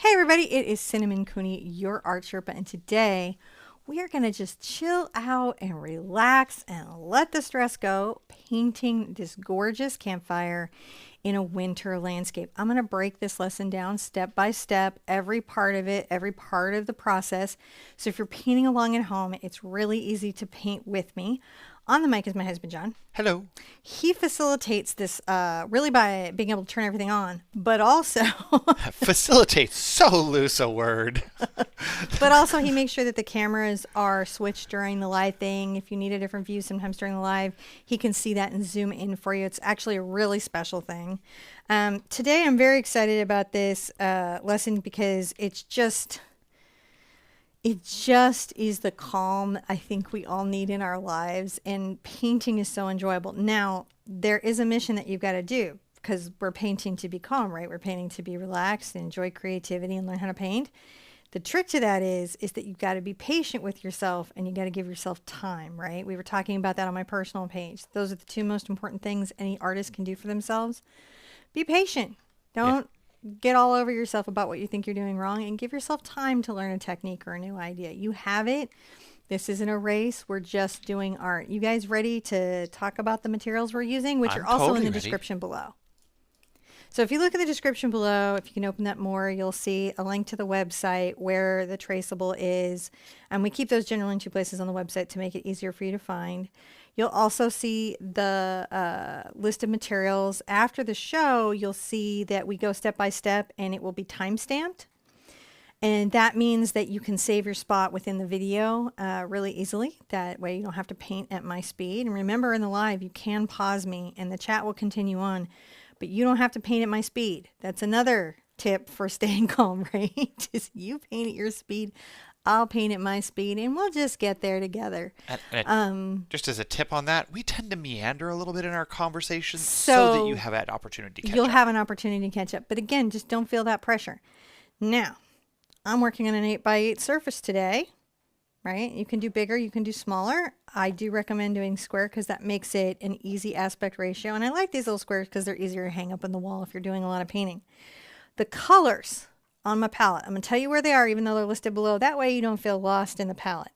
Hey everybody, it is Cinnamon Cooney, your Art Sherpa, and today we are going to just chill out and relax and let the stress go, painting this gorgeous campfire in a winter landscape. I'm going to break this lesson down step by step, every part of it, every part of the process. So if you're painting along at home, it's really easy to paint with me. On the mic is my husband, John. Hello. He facilitates this really by being able to turn everything on, but also Facilitates, so loose a word. but also he makes sure that the cameras are switched during the live thing. If you need a different view sometimes during the live, he can see that and zoom in for you. It's actually a really special thing. Today I'm very excited about this lesson because it just is the calm I think we all need in our lives, and painting is so enjoyable. Now, there is a mission that you've got to do because we're painting to be calm, right? We're painting to be relaxed and enjoy creativity and learn how to paint. The trick to that is that you've got to be patient with yourself and you got to give yourself time, right? We were talking about that on my personal page. Those are the two most important things any artist can do for themselves. Be patient. Don't get all over yourself about what you think you're doing wrong, and give yourself time to learn a technique or a new idea. You have it. This isn't a race. We're just doing art. You guys ready to talk about the materials we're using, which I'm are also totally in the ready. description below. So if you look at the description below, if you can open that more, you'll see a link to the website where the traceable is. And we keep those generally in two places on the website to make it easier for you to find. You'll also see the list of materials. After the show, you'll see that we go step by step and it will be time-stamped. And that means that you can save your spot within the video really easily. That way you don't have to paint at my speed. And remember, in the live, you can pause me and the chat will continue on, but you don't have to paint at my speed. That's another tip for staying calm, right? Is you paint at your speed, I'll paint at my speed, and we'll just get there together. Just as a tip on that, we tend to meander a little bit in our conversations so that you have that opportunity to catch up. You'll have an opportunity to catch up. But again, just don't feel that pressure. Now, I'm working on an 8x8 surface today, right? You can do bigger, you can do smaller. I do recommend doing square because that makes it an easy aspect ratio. And I like these little squares because they're easier to hang up on the wall if you're doing a lot of painting. The colors on my palette, I'm going to tell you where they are even though they're listed below. That way you don't feel lost in the palette.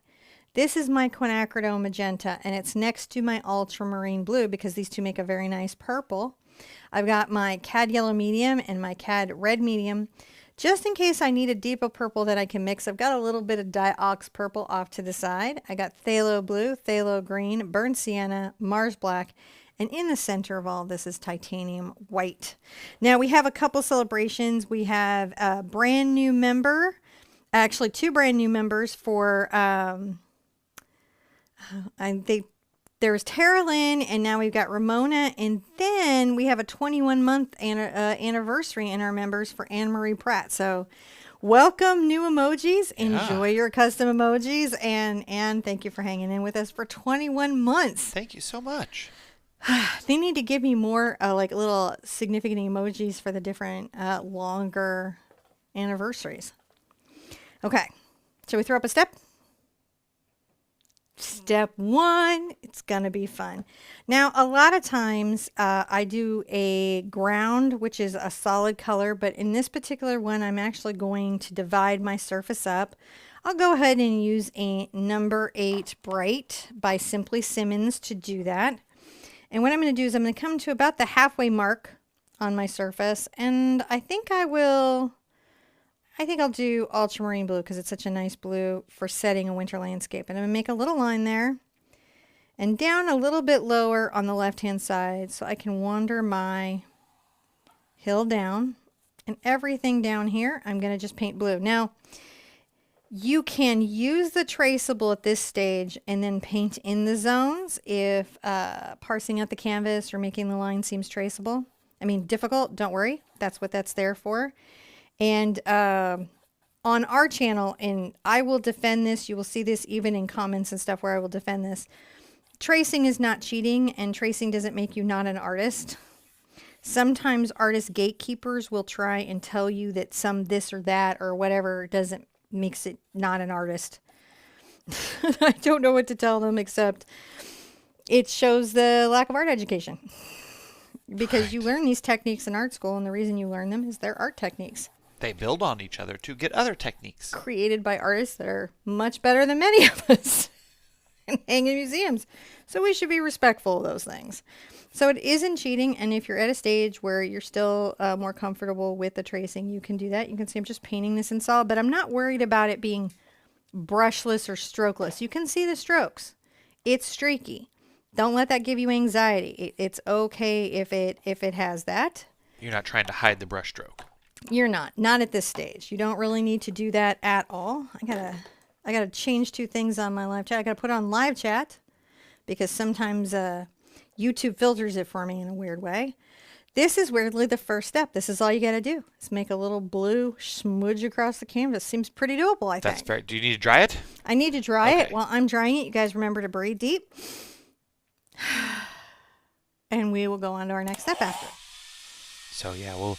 This is my Quinacridone Magenta, and it's next to my Ultramarine Blue because these two make a very nice purple. I've got my Cad Yellow Medium and my Cad Red Medium. Just in case I need a deeper purple that I can mix, I've got a little bit of Diox Purple off to the side. I got Phthalo Blue, Phthalo Green, Burnt Sienna, Mars Black, and in the center of all this is Titanium White. Now we have a couple celebrations. We have a brand new member, actually two brand new members for, there was Tara Lynn, and now we've got Ramona, and then we have a 21-month anniversary in our members for Anne Marie Pratt. So welcome, new emojis. Enjoy your custom emojis. And Anne, thank you for hanging in with us for 21 months. Thank you so much. They need to give me more like little significant emojis for the different longer anniversaries. Okay, shall we throw up a step? Step one, it's gonna be fun. Now, a lot of times I do a ground, which is a solid color, but in this particular one, I'm actually going to divide my surface up. I'll go ahead and use a number 8 Bright by Simply Simmons to do that. And what I'm going to do is I'm going to come to about the halfway mark on my surface, and I think I'll do Ultramarine Blue because it's such a nice blue for setting a winter landscape. And I'm going to make a little line there and down a little bit lower on the left-hand side so I can wander my hill down. And everything down here, I'm going to just paint blue. Now, you can use the traceable at this stage and then paint in the zones if parsing out the canvas or making the line seems traceable. I mean, difficult, don't worry. That's what that's there for. And on our channel, and I will defend this, you will see this even in comments and stuff where I will defend this. Tracing is not cheating, and tracing doesn't make you not an artist. Sometimes artist gatekeepers will try and tell you that some this or that or whatever doesn't makes it not an artist. I don't know what to tell them except it shows the lack of art education. Because you learn these techniques in art school, and the reason you learn them is they're art techniques. They build on each other to get other techniques. Created by artists that are much better than many of us and hang in museums. So we should be respectful of those things. So it isn't cheating, and if you're at a stage where you're still more comfortable with the tracing, you can do that. You can see I'm just painting this in solid, but I'm not worried about it being brushless or strokeless. You can see the strokes. It's streaky. Don't let that give you anxiety. It's okay if it has that. You're not trying to hide the brush stroke. You're not at this stage. You don't really need to do that at all. I gotta change two things on my live chat. I gotta put on live chat because sometimes YouTube filters it for me in a weird way. This is weirdly the first step. This is all you got to do. Is make a little blue smudge across the canvas. Seems pretty doable, I think. That's fair. Do you need to dry it? I need to dry it. While I'm drying it, you guys remember to breathe deep. And we will go on to our next step after. So yeah, we'll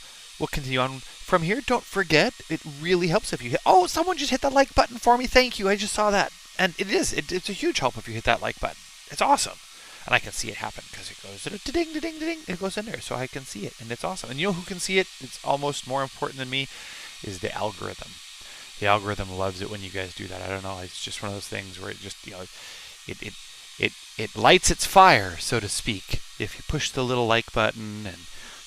continue on from here. Don't forget, it really helps if you hit... Oh, someone just hit the like button for me. Thank you. I just saw that. And it's a huge help if you hit that like button. It's awesome. And I can see it happen because it goes ding, ding, ding. It goes in there, so I can see it, and it's awesome. And you know who can see it? It's almost more important than me. Is the algorithm. The algorithm loves it when you guys do that. I don't know. It's just one of those things where it just it lights its fire, so to speak. If you push the little like button, and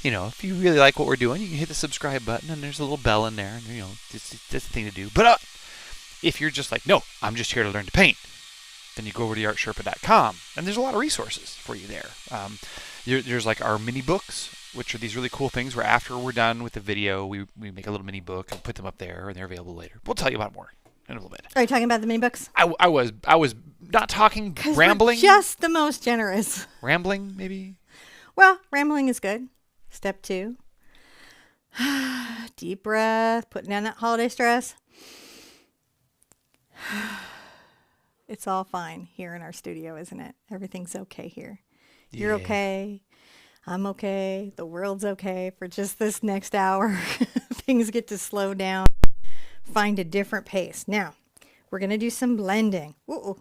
if you really like what we're doing, you can hit the subscribe button, and there's a little bell in there, and that's the thing to do. But if you're just like, no, I'm just here to learn to paint, then you go over to artsherpa.com, and there's a lot of resources for you there. There's like our mini books, which are these really cool things where after we're done with the video, we make a little mini book and put them up there, and they're available later. We'll tell you about more in a little bit. Are you talking about the mini books? I was not talking, rambling. We're just the most generous. Rambling, maybe? Well, rambling is good. Step 2. Deep breath, putting down that holiday stress. It's all fine here in our studio, isn't it? Everything's okay here. Yeah. You're okay. I'm okay. The world's okay for just this next hour. Things get to slow down. Find a different pace. Now, we're going to do some blending. Ooh,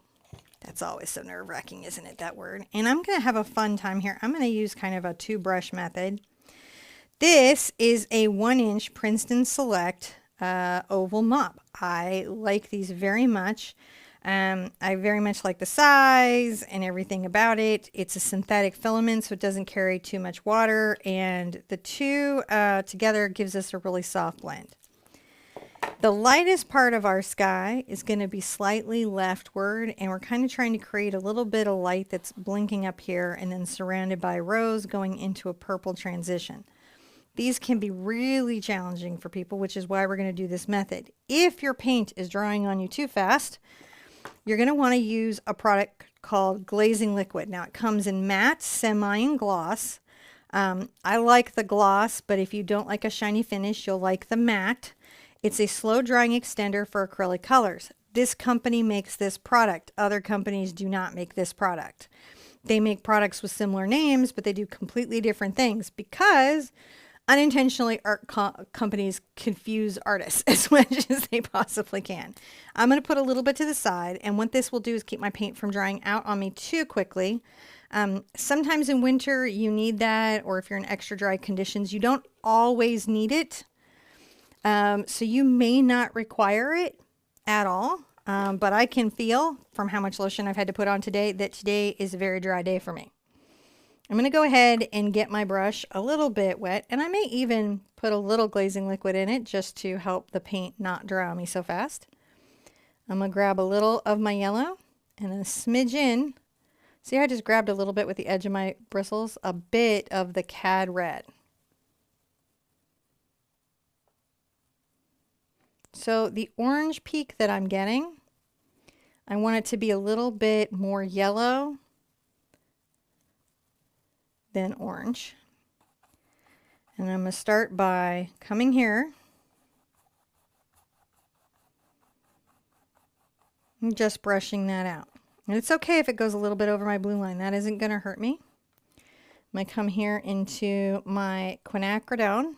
that's always so nerve-wracking, isn't it, that word? And I'm going to have a fun time here. I'm going to use kind of a 2-brush method. This is a 1-inch Princeton Select oval mop. I like these very much. I very much like the size and everything about it. It's a synthetic filament, so it doesn't carry too much water, and the two together gives us a really soft blend. The lightest part of our sky is going to be slightly leftward, and we're kind of trying to create a little bit of light that's blinking up here and then surrounded by rose going into a purple transition. These can be really challenging for people, which is why we're going to do this method. If your paint is drying on you too fast, you're going to want to use a product called glazing liquid. Now it comes in matte, semi, and gloss. I like the gloss, but if you don't like a shiny finish, you'll like the matte. It's a slow drying extender for acrylic colors. This company makes this product. Other companies do not make this product. They make products with similar names, but they do completely different things because unintentionally art companies confuse artists as much as they possibly can. I'm going to put a little bit to the side, and what this will do is keep my paint from drying out on me too quickly. Sometimes in winter you need that, or if you're in extra dry conditions, you don't always need it. So you may not require it at all, but I can feel from how much lotion I've had to put on today that today is a very dry day for me. I'm going to go ahead and get my brush a little bit wet, and I may even put a little glazing liquid in it just to help the paint not dry on me so fast. I'm going to grab a little of my yellow and a smidge in. See how I just grabbed a little bit with the edge of my bristles? A bit of the Cad Red. So the orange peak that I'm getting, I want it to be a little bit more yellow than orange. And I'm going to start by coming here and just brushing that out. And it's okay if it goes a little bit over my blue line. That isn't going to hurt me. I'm going to come here into my quinacridone.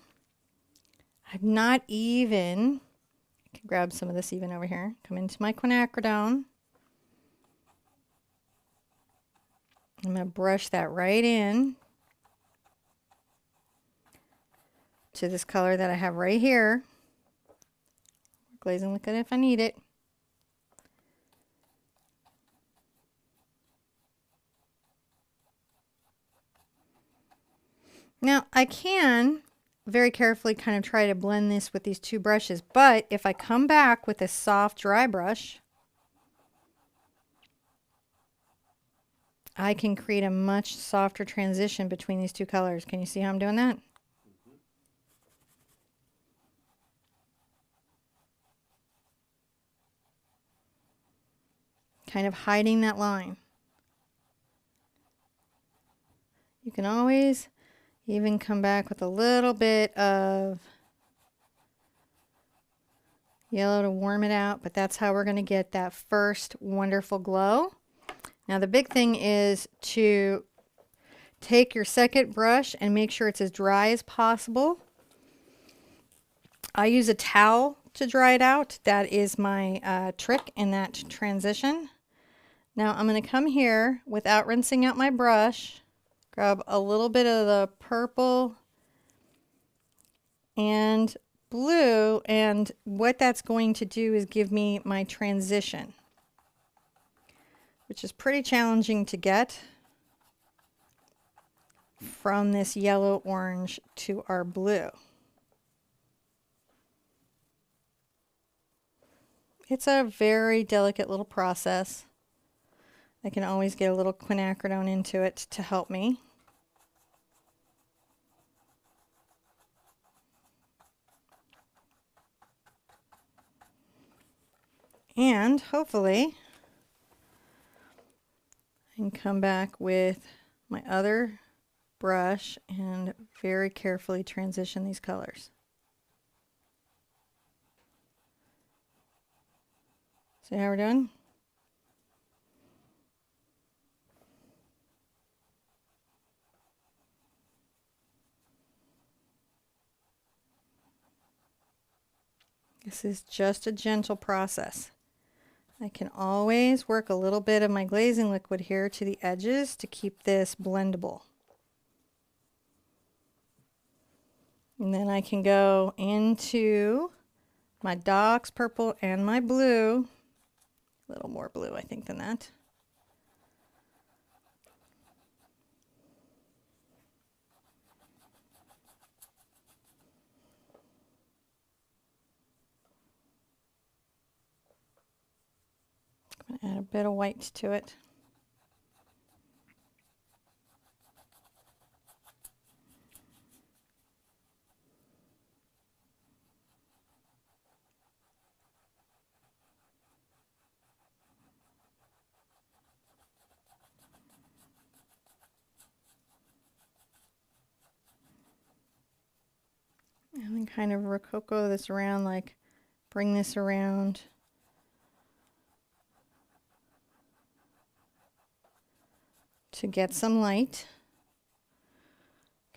I've not even, I can grab some of this even over here. Come into my quinacridone. I'm going to brush that right in to this color that I have right here. glazing liquid if I need it. Now I can very carefully kind of try to blend this with these two brushes, but if I come back with a soft dry brush, I can create a much softer transition between these two colors. Can you see how I'm doing that? Kind of hiding that line. You can always even come back with a little bit of yellow to warm it out, but that's how we're going to get that first wonderful glow. Now the big thing is to take your second brush and make sure it's as dry as possible. I use a towel to dry it out. That is my trick in that transition. Now I'm going to come here without rinsing out my brush, grab a little bit of the purple and blue, and what that's going to do is give me my transition, which is pretty challenging to get from this yellow orange to our blue. It's a very delicate little process. I can always get a little quinacridone into it to help me. And hopefully I can come back with my other brush and very carefully transition these colors. See how we're doing? This is just a gentle process. I can always work a little bit of my glazing liquid here to the edges to keep this blendable. And then I can go into my Dioxazine Purple and my blue. A little more blue, I think, than that. I'm going to add a bit of white to it. And then kind of rococo this around, like bring this around. To get some light.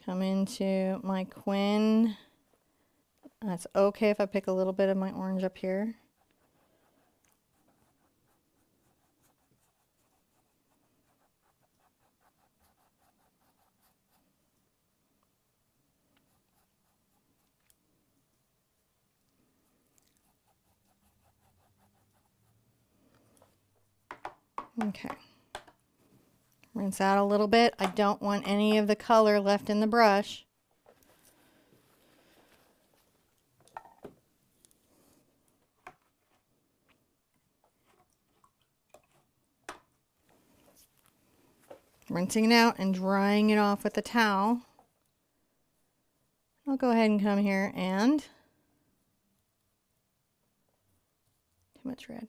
Come into my Quin. It's okay if I pick a little bit of my orange up here. Okay. Rinse out a little bit. I don't want any of the color left in the brush. Rinsing it out and drying it off with a towel. I'll go ahead and come here and too much red.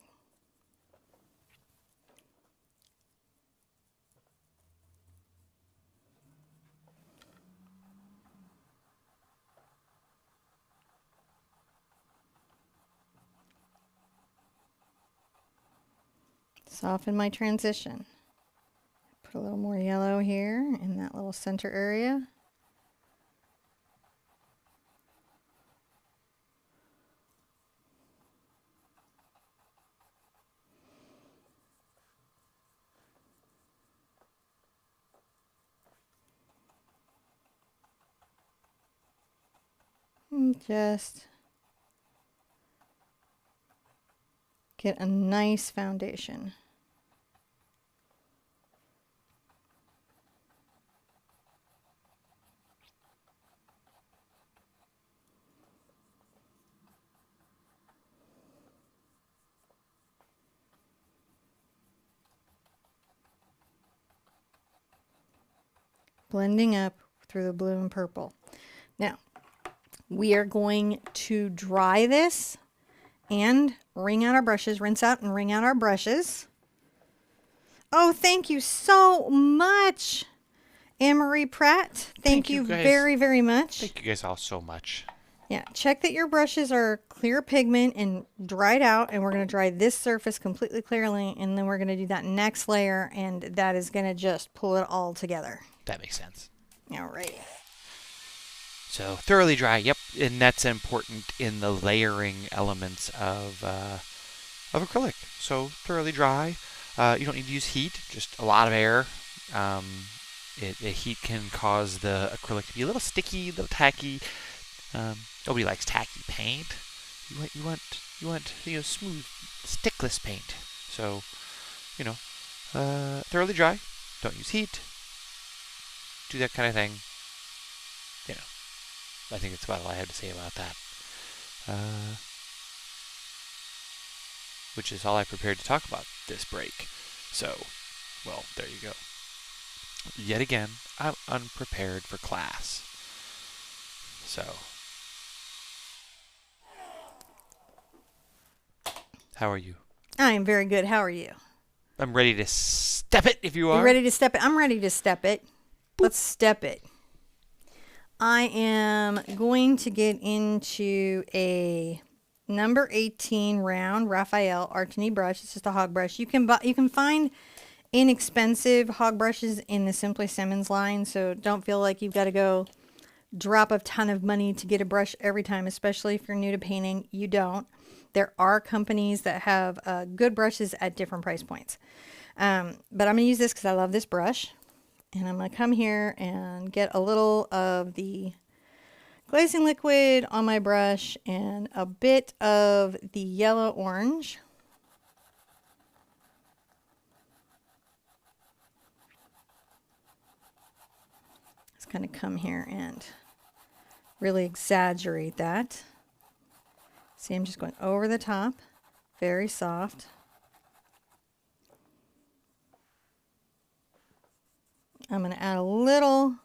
Soften my transition. Put a little more yellow here in that little center area. And just get a nice foundation. Blending up through the blue and purple. Now, we are going to dry this and wring out our brushes, rinse out and wring out our brushes. Oh, thank you so much, Anne-Marie Pratt. Thank you guys. very, very much. Thank you guys all so much. Yeah, check that your brushes are clear pigment and dried out, and we're going to dry this surface completely clearly, and then we're going to do that next layer, and that is going to just pull it all together. That makes sense. All right. So thoroughly dry, yep, and that's important in the layering elements of acrylic. So thoroughly dry. You don't need to use heat, just a lot of air. The heat can cause the acrylic to be a little sticky, a little tacky. Nobody likes tacky paint. You want smooth, stickless paint. So, thoroughly dry. Don't use heat. Do that kind of thing. I think that's about all I have to say about that. Which is all I prepared to talk about this break. So, well, there you go. Yet again, I'm unprepared for class. So, how are you? I am very good. How are you? I'm ready to step it if you are. You ready to step it? I'm ready to step it. Boop. Let's step it. I am going to get into a number 18 round Raphael Artini brush. It's just a hog brush. You can find inexpensive hog brushes in the Simply Simmons line, so don't feel like you've got to go drop a ton of money to get a brush every time, especially if you're new to painting. You don't. There are companies that have good brushes at different price points. But I'm going to use this because I love this brush. And I'm going to come here and get a little of the glazing liquid on my brush and a bit of the yellow orange. Just kind of come here and really exaggerate that. See, I'm just going over the top, very soft. I'm going to add a little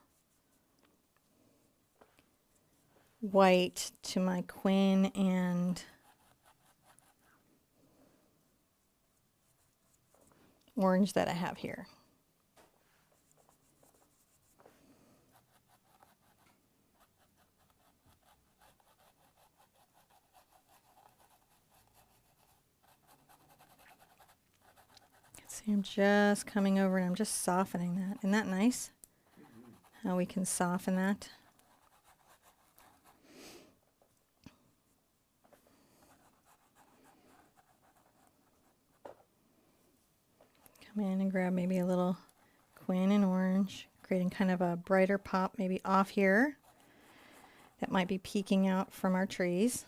white to my quin and orange that I have here. See, I'm just coming over and I'm just softening that. Isn't that nice? How we can soften that. Come in and grab maybe a little quin and orange, creating kind of a brighter pop maybe off here that might be peeking out from our trees.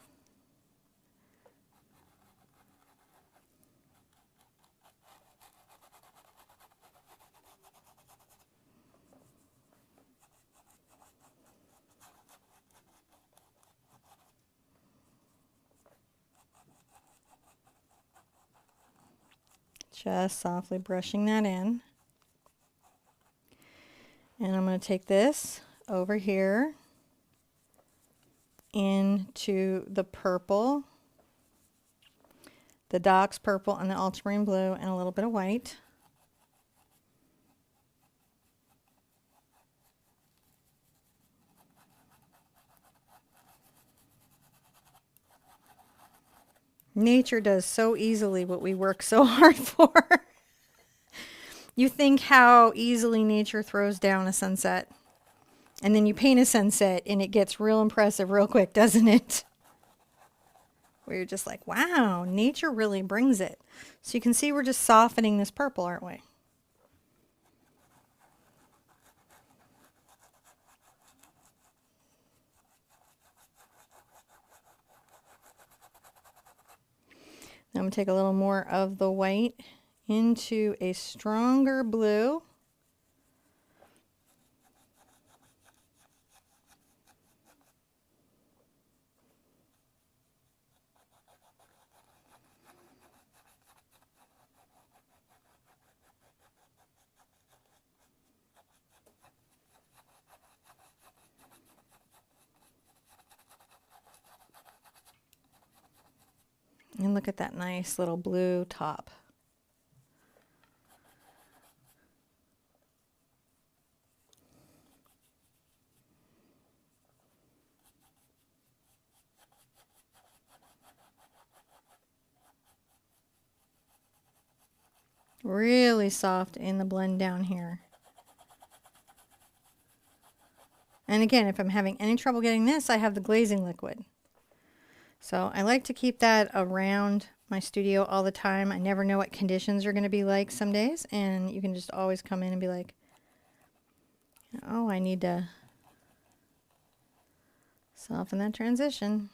Just softly brushing that in. And I'm going to take this over here into the purple, the Dox purple and the Ultramarine blue and a little bit of white. Nature does so easily what we work so hard for. You think how easily nature throws down a sunset. And then you paint a sunset and it gets real impressive real quick, doesn't it? Where you're just like, wow, nature really brings it. So you can see we're just softening this purple, aren't we? Now I'm going to take a little more of the white into a stronger blue. And look at that nice little blue top. Really soft in the blend down here. And again, if I'm having any trouble getting this, I have the glazing liquid. So I like to keep that around my studio all the time. I never know what conditions are going to be like some days, and you can just always come in and be like, oh, I need to soften that transition.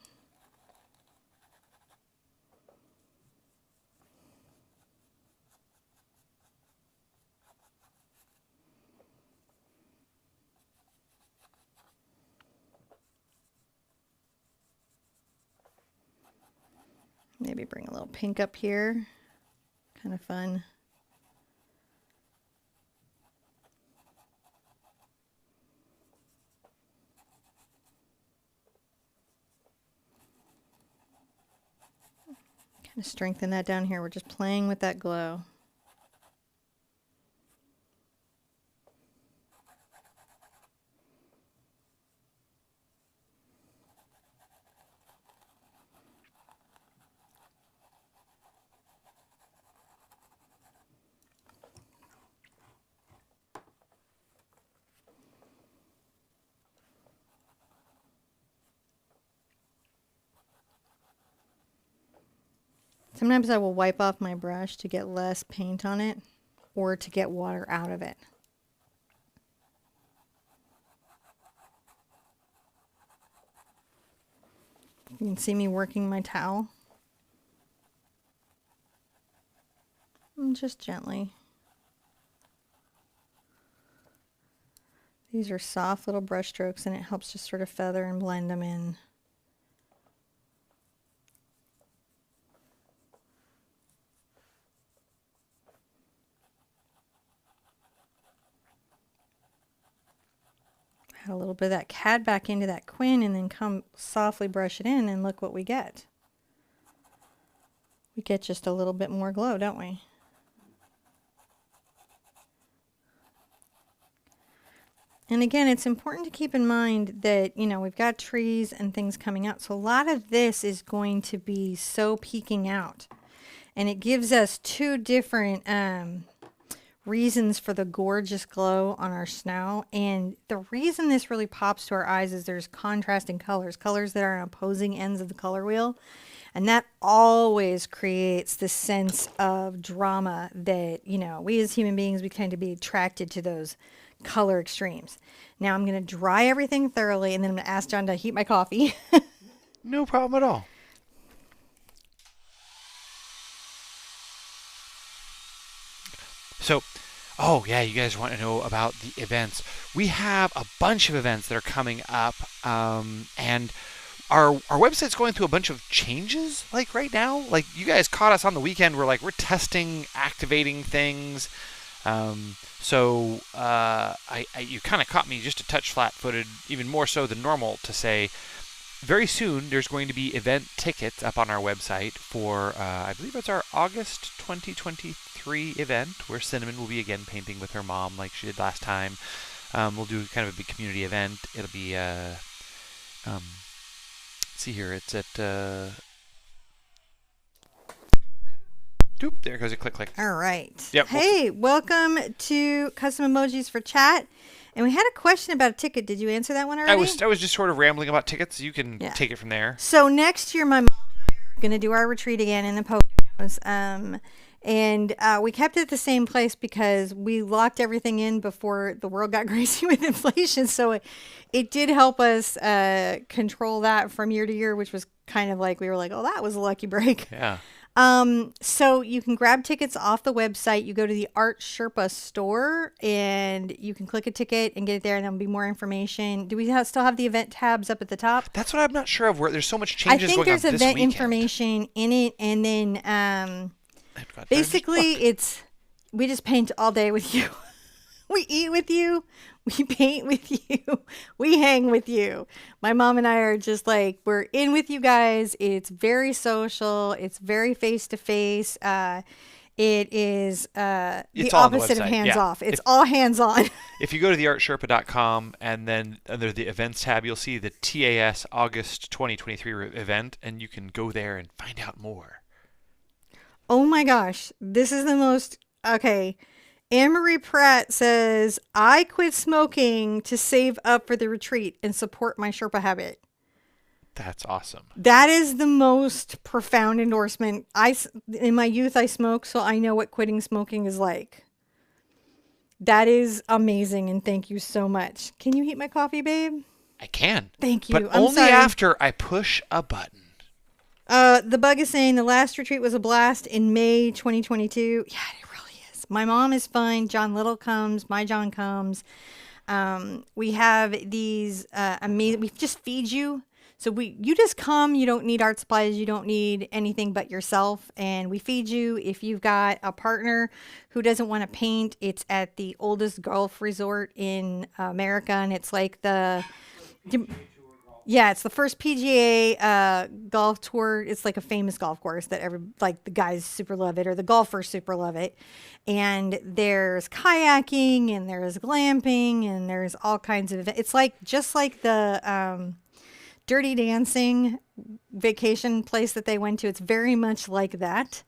Maybe bring a little pink up here. Kind of fun. Kind of strengthen that down here. We're just playing with that glow. Sometimes I will wipe off my brush to get less paint on it or to get water out of it. You can see me working my towel. And just gently. These are soft little brush strokes, and it helps just sort of feather and blend them in. Add a little bit of that cad back into that quin and then come softly brush it in, and look what we get. We get just a little bit more glow, don't we? And again, it's important to keep in mind that, you know, we've got trees and things coming out. So a lot of this is going to be so peeking out. And it gives us two different reasons for the gorgeous glow on our snow. And the reason this really pops to our eyes is there's contrasting colors, colors that are on opposing ends of the color wheel. And that always creates this sense of drama that, you know, we as human beings, we tend to be attracted to those color extremes. Now I'm going to dry everything thoroughly, and then I'm going to ask John to heat my coffee. No problem at all. So, oh yeah, you guys want to know about the events. We have a bunch of events that are coming up, and our website's going through a bunch of changes, like right now. Like, you guys caught us on the weekend. We're testing, activating things. So you kind of caught me just a touch flat-footed, even more so than normal, to say very soon there's going to be event tickets up on our website for, I believe it's our August 2023 event, where Cinnamon will be again painting with her mom like she did last time. We'll do kind of a big community event. It'll be, let's see here, it's at... Doop, there goes a click, click. All right. Yep. Hey, welcome to Custom Emojis for Chat. And we had a question about a ticket. Did you answer that one already? I was just sort of rambling about tickets. You can take it from there. So next year, my mom and I are going to do our retreat again in the Poconos. And we kept it at the same place because we locked everything in before the world got crazy with inflation. So it did help us control that from year to year, which was kind of like, we were like, oh, that was a lucky break. Yeah. So you can grab tickets off the website. You go to the Art Sherpa store and you can click a ticket and get it there, and there'll be more information. Do we still have the event tabs up at the top? That's what I'm not sure of. Where there's so much I changes think going on there's this event weekend. information in it, and then I've got basically we just paint all day with you. We eat with you. We paint with you. We hang with you. My mom and I are just like, we're in with you guys. It's very social. It's very face to face. It is the opposite of hands off. It's all hands on. If you go to theartsherpa.com and then under the events tab, you'll see the TAS August 2023 event, and you can go there and find out more. Oh my gosh. This is the most, okay. Anne-Marie Pratt says, I quit smoking to save up for the retreat and support my Sherpa habit. That's awesome. That is the most profound endorsement. In my youth, I smoked, so I know what quitting smoking is like. That is amazing, and thank you so much. Can you heat my coffee, babe? I can. Thank you. But I'm only sorry. after I push a button. The bug is saying the last retreat was a blast in May 2022. Yeah, it really is. My mom is fun. John Little comes. My John comes. We have these amazing. We just feed you. So you just come. You don't need art supplies. You don't need anything but yourself. And we feed you. If you've got a partner who doesn't want to paint, it's at the oldest golf resort in America, and it's like yeah, it's the first PGA golf tour. It's like a famous golf course that the guys super love it, or the golfers super love it. And there's kayaking, and there's glamping, and there's all kinds of events. It's like just like the Dirty Dancing vacation place that they went to. It's very much like that,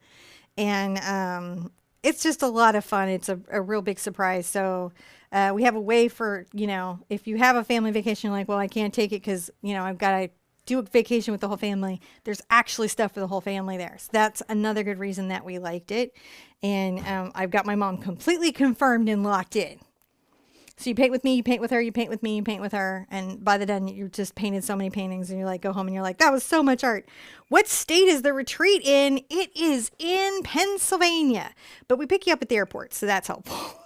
and it's just a lot of fun. It's a real big surprise. So. We have a way for, if you have a family vacation, like, well, I can't take it because, I've got to do a vacation with the whole family. There's actually stuff for the whole family there. So that's another good reason that we liked it. And I've got my mom completely confirmed and locked in. So you paint with me, you paint with her, you paint with me, you paint with her. And by the done, you've just painted so many paintings, and you're like, go home and you're like, that was so much art. What state is the retreat in? It is in Pennsylvania. But we pick you up at the airport, so that's helpful.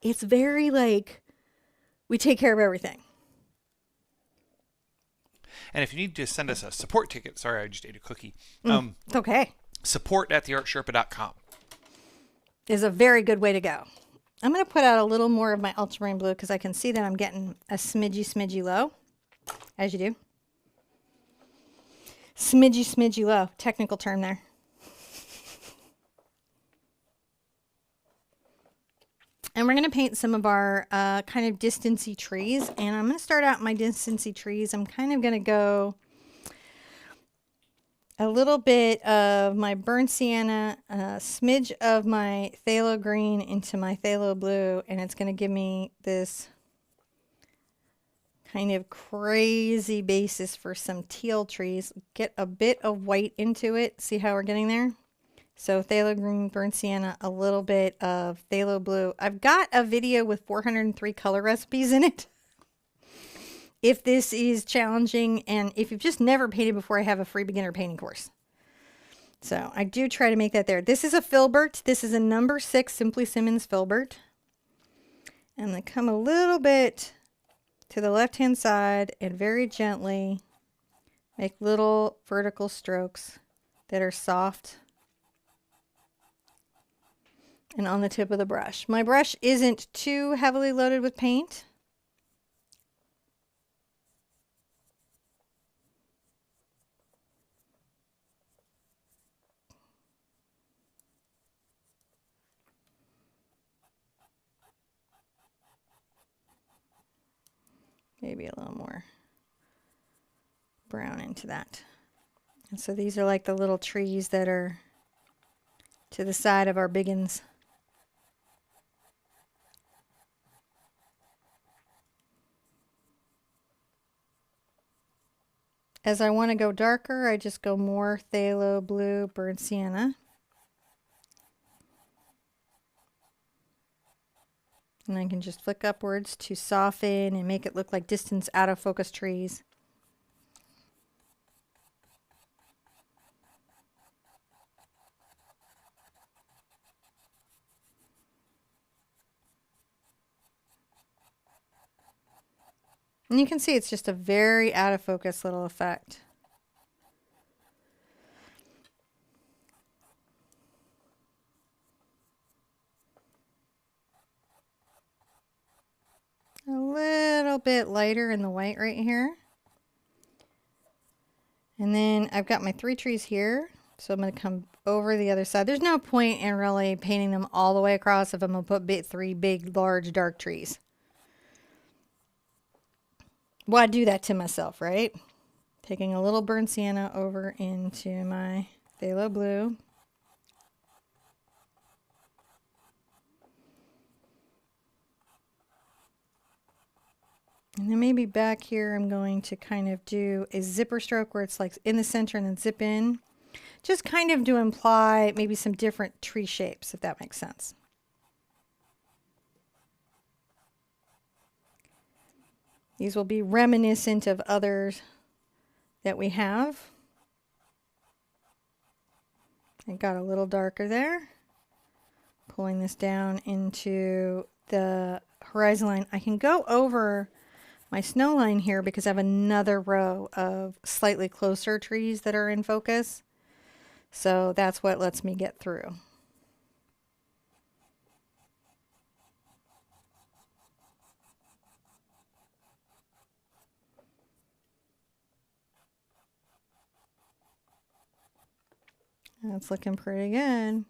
It's very we take care of everything. And if you need to send us a support ticket, sorry, I just ate a cookie. It's okay. Support at theartsherpa.com is a very good way to go. I'm going to put out a little more of my ultramarine blue because I can see that I'm getting a smidgy low, as you do. Smidgy low, technical term there. And we're going to paint some of our kind of distancy trees. And I'm going to start out my distancy trees. I'm kind of going to go a little bit of my burnt sienna, a smidge of my phthalo green into my phthalo blue. And it's going to give me this kind of crazy basis for some teal trees. Get a bit of white into it. See how we're getting there? So phthalo green, burnt sienna, a little bit of phthalo blue. I've got a video with 403 color recipes in it. If this is challenging, and if you've just never painted before, I have a free beginner painting course. So I do try to make that there. This is a filbert. This is a number 6 Simply Simmons filbert. And then come a little bit to the left-hand side and very gently make little vertical strokes that are soft and on the tip of the brush. My brush isn't too heavily loaded with paint. Maybe a little more brown into that. And so these are like the little trees that are to the side of our biggins. As I want to go darker, I just go more phthalo blue, burnt sienna. And I can just flick upwards to soften and make it look like distance out of focus trees. And you can see it's just a very out of focus little effect. A little bit lighter in the white right here. And then I've got my 3 trees here. So I'm going to come over the other side. There's no point in really painting them all the way across if I'm going to put 3 big, large, dark trees. Well, I do that to myself, right? Taking a little burnt sienna over into my phthalo blue. And then maybe back here I'm going to kind of do a zipper stroke where it's like in the center and then zip in. Just kind of to imply maybe some different tree shapes, if that makes sense. These will be reminiscent of others that we have. It got a little darker there. Pulling this down into the horizon line. I can go over my snow line here because I have another row of slightly closer trees that are in focus. So that's what lets me get through. That's looking pretty good.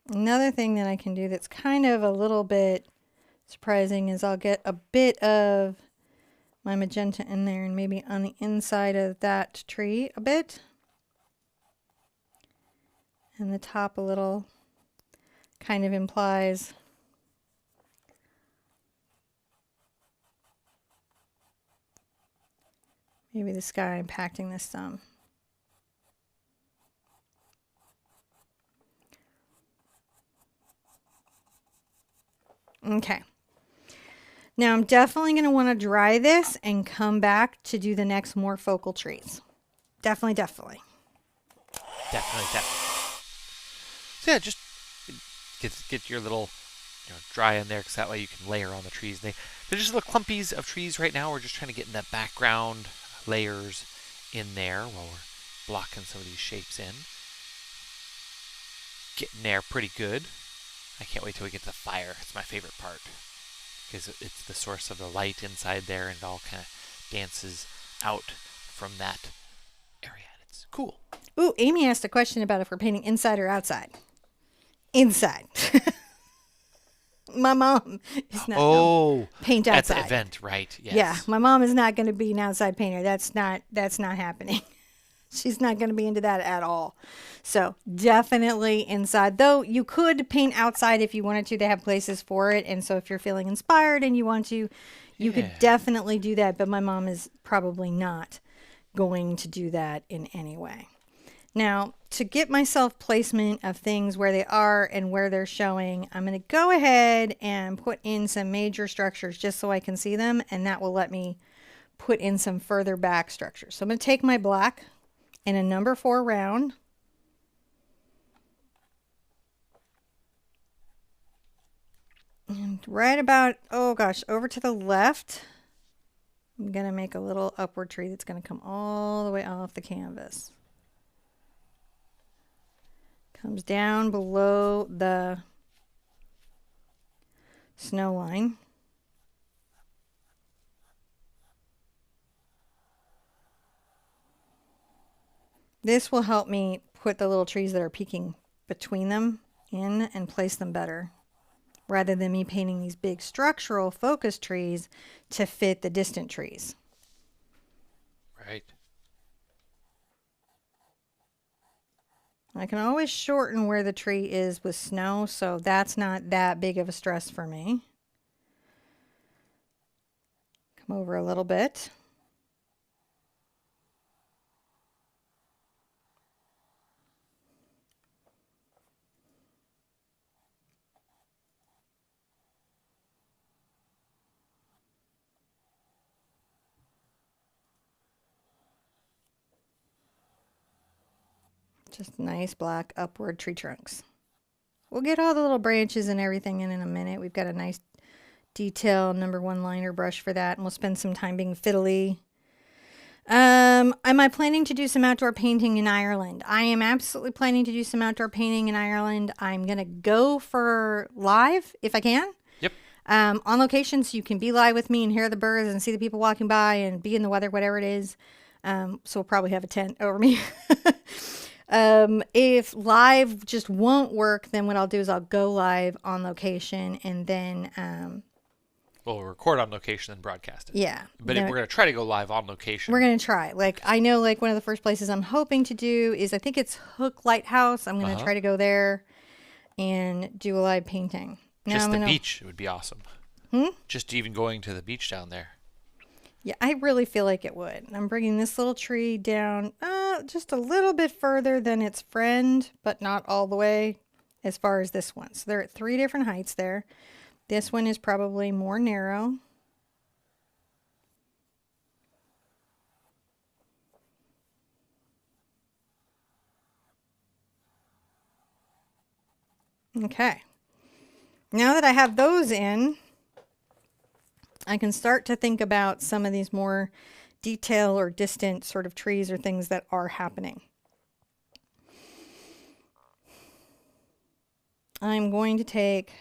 Another thing that I can do that's kind of a little bit surprising is I'll get a bit of my magenta in there and maybe on the inside of that tree a bit. And the top a little kind of implies maybe the sky impacting this some. Okay. Now I'm definitely going to want to dry this and come back to do the next more focal trees. Definitely. Definitely. So yeah, just get your little dry in there because that way you can layer on the trees. They're just little clumpies of trees right now. We're just trying to get in that background layers in there while we're blocking some of these shapes in. Getting there pretty good. I can't wait till we get to the fire. It's my favorite part because it's the source of the light inside there and it all kind of dances out from that area. It's cool. Ooh, Amy asked a question about if we're painting inside or outside. Inside. My mom is not going to paint outside. At the event, right? Yes. Yeah, my mom is not going to be an outside painter. That's not happening. She's not going to be into that at all. So definitely inside. Though you could paint outside if you wanted to. They have places for it. And so if you're feeling inspired and you want to, you could definitely do that. But my mom is probably not going to do that in any way. Now, to get myself placement of things where they are and where they're showing, I'm going to go ahead and put in some major structures just so I can see them. And that will let me put in some further back structures. So I'm going to take my black and a number 4 round. And right about, oh gosh, over to the left, I'm going to make a little upward tree that's going to come all the way off the canvas. Comes down below the snow line. This will help me put the little trees that are peeking between them in and place them better, rather than me painting these big structural focus trees to fit the distant trees. Right. I can always shorten where the tree is with snow, so that's not that big of a stress for me. Come over a little bit. Just nice black upward tree trunks. We'll get all the little branches and everything in a minute. We've got a nice detail #1 liner brush for that, and we'll spend some time being fiddly. Am I planning to do some outdoor painting in Ireland? I am absolutely planning to do some outdoor painting in Ireland. I'm going to go for live if I can. Yep. On location, so you can be live with me and hear the birds and see the people walking by and be in the weather, whatever it is. So we'll probably have a tent over me. If live just won't work, then what I'll do is I'll go live on location and then We'll record on location and broadcast it. yeah. But we're going to try to go live on location. We're going to try. Like, I know, like, one of the first places I'm hoping to do is, I think it's Hook Lighthouse. I'm going to try to go there and do a live painting. Just the beach would be awesome. Hmm? Just even going to the beach down there. Yeah, I really feel like it would. I'm bringing this little tree down just a little bit further than its friend, but not all the way as far as this one. So they're at 3 different heights there. This one is probably more narrow. Okay. Now that I have those in, I can start to think about some of these more detail or distant sort of trees or things that are happening. I'm going to take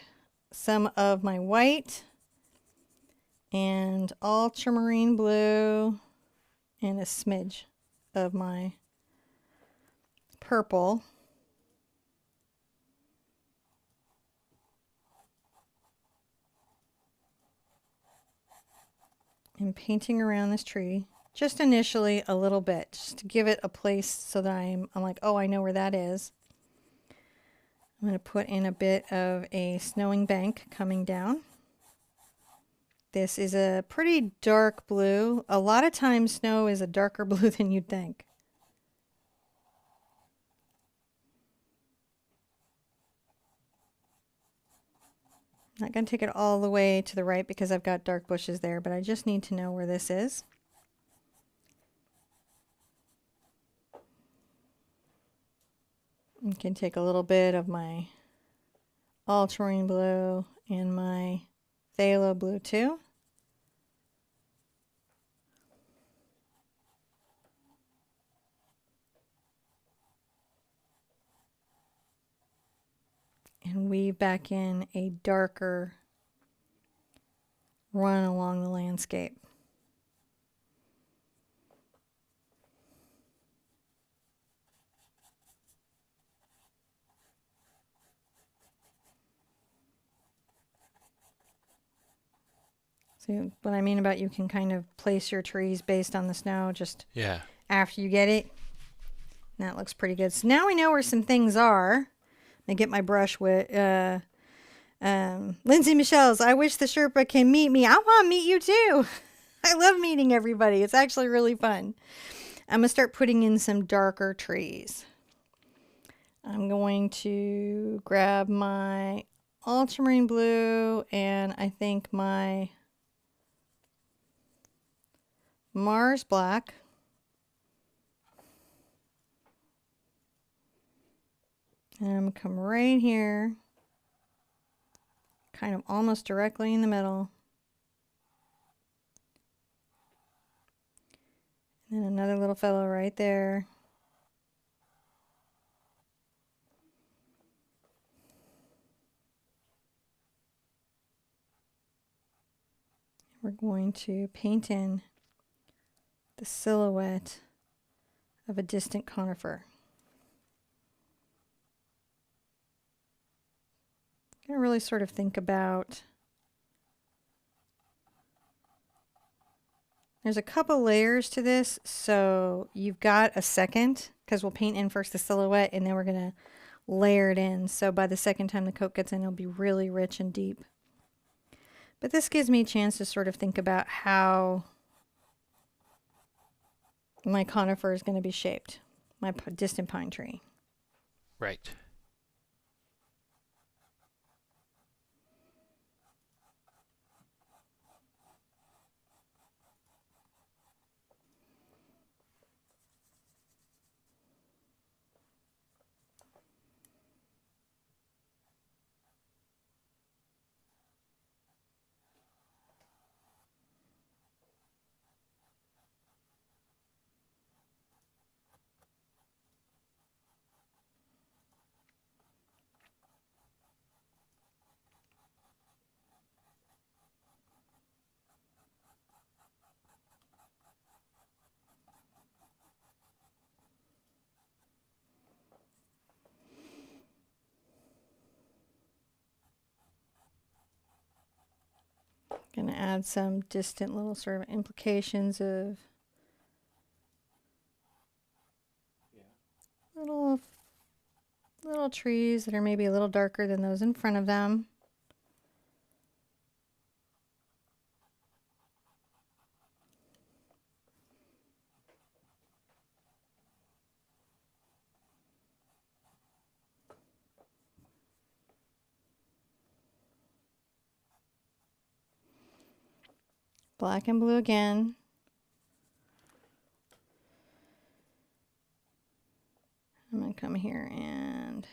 some of my white and ultramarine blue and a smidge of my purple. And painting around this tree just initially a little bit, just to give it a place so that I'm like, oh, I know where that is. I'm going to put in a bit of a snowing bank coming down. This is a pretty dark blue. A lot of times snow is a darker blue than you'd think. Not going to take it all the way to the right because I've got dark bushes there, but I just need to know where this is. You can take a little bit of my ultramarine blue and my phthalo blue too. And weave back in a darker run along the landscape. See what I mean about you can kind of place your trees based on the snow just after you get it. And that looks pretty good. So now we know where some things are. I get my brush with Lindsay Michelle's. I wish the Sherpa can meet me. I want to meet you too. I love meeting everybody. It's actually really fun. I'm going to start putting in some darker trees. I'm going to grab my ultramarine blue and I think my Mars black. And I'm going to come right here, kind of almost directly in the middle. And then another little fellow right there. We're going to paint in the silhouette of a distant conifer. I really sort of think about, there's a couple layers to this, so you've got a second, because we'll paint in first the silhouette and then we're going to layer it in. So by the second time the coat gets in, it'll be really rich and deep. But this gives me a chance to sort of think about how my conifer is going to be shaped, my distant pine tree. Right. Gonna add some distant little sort of implications of little trees that are maybe a little darker than those in front of them. Black and blue again. I'm going to come here and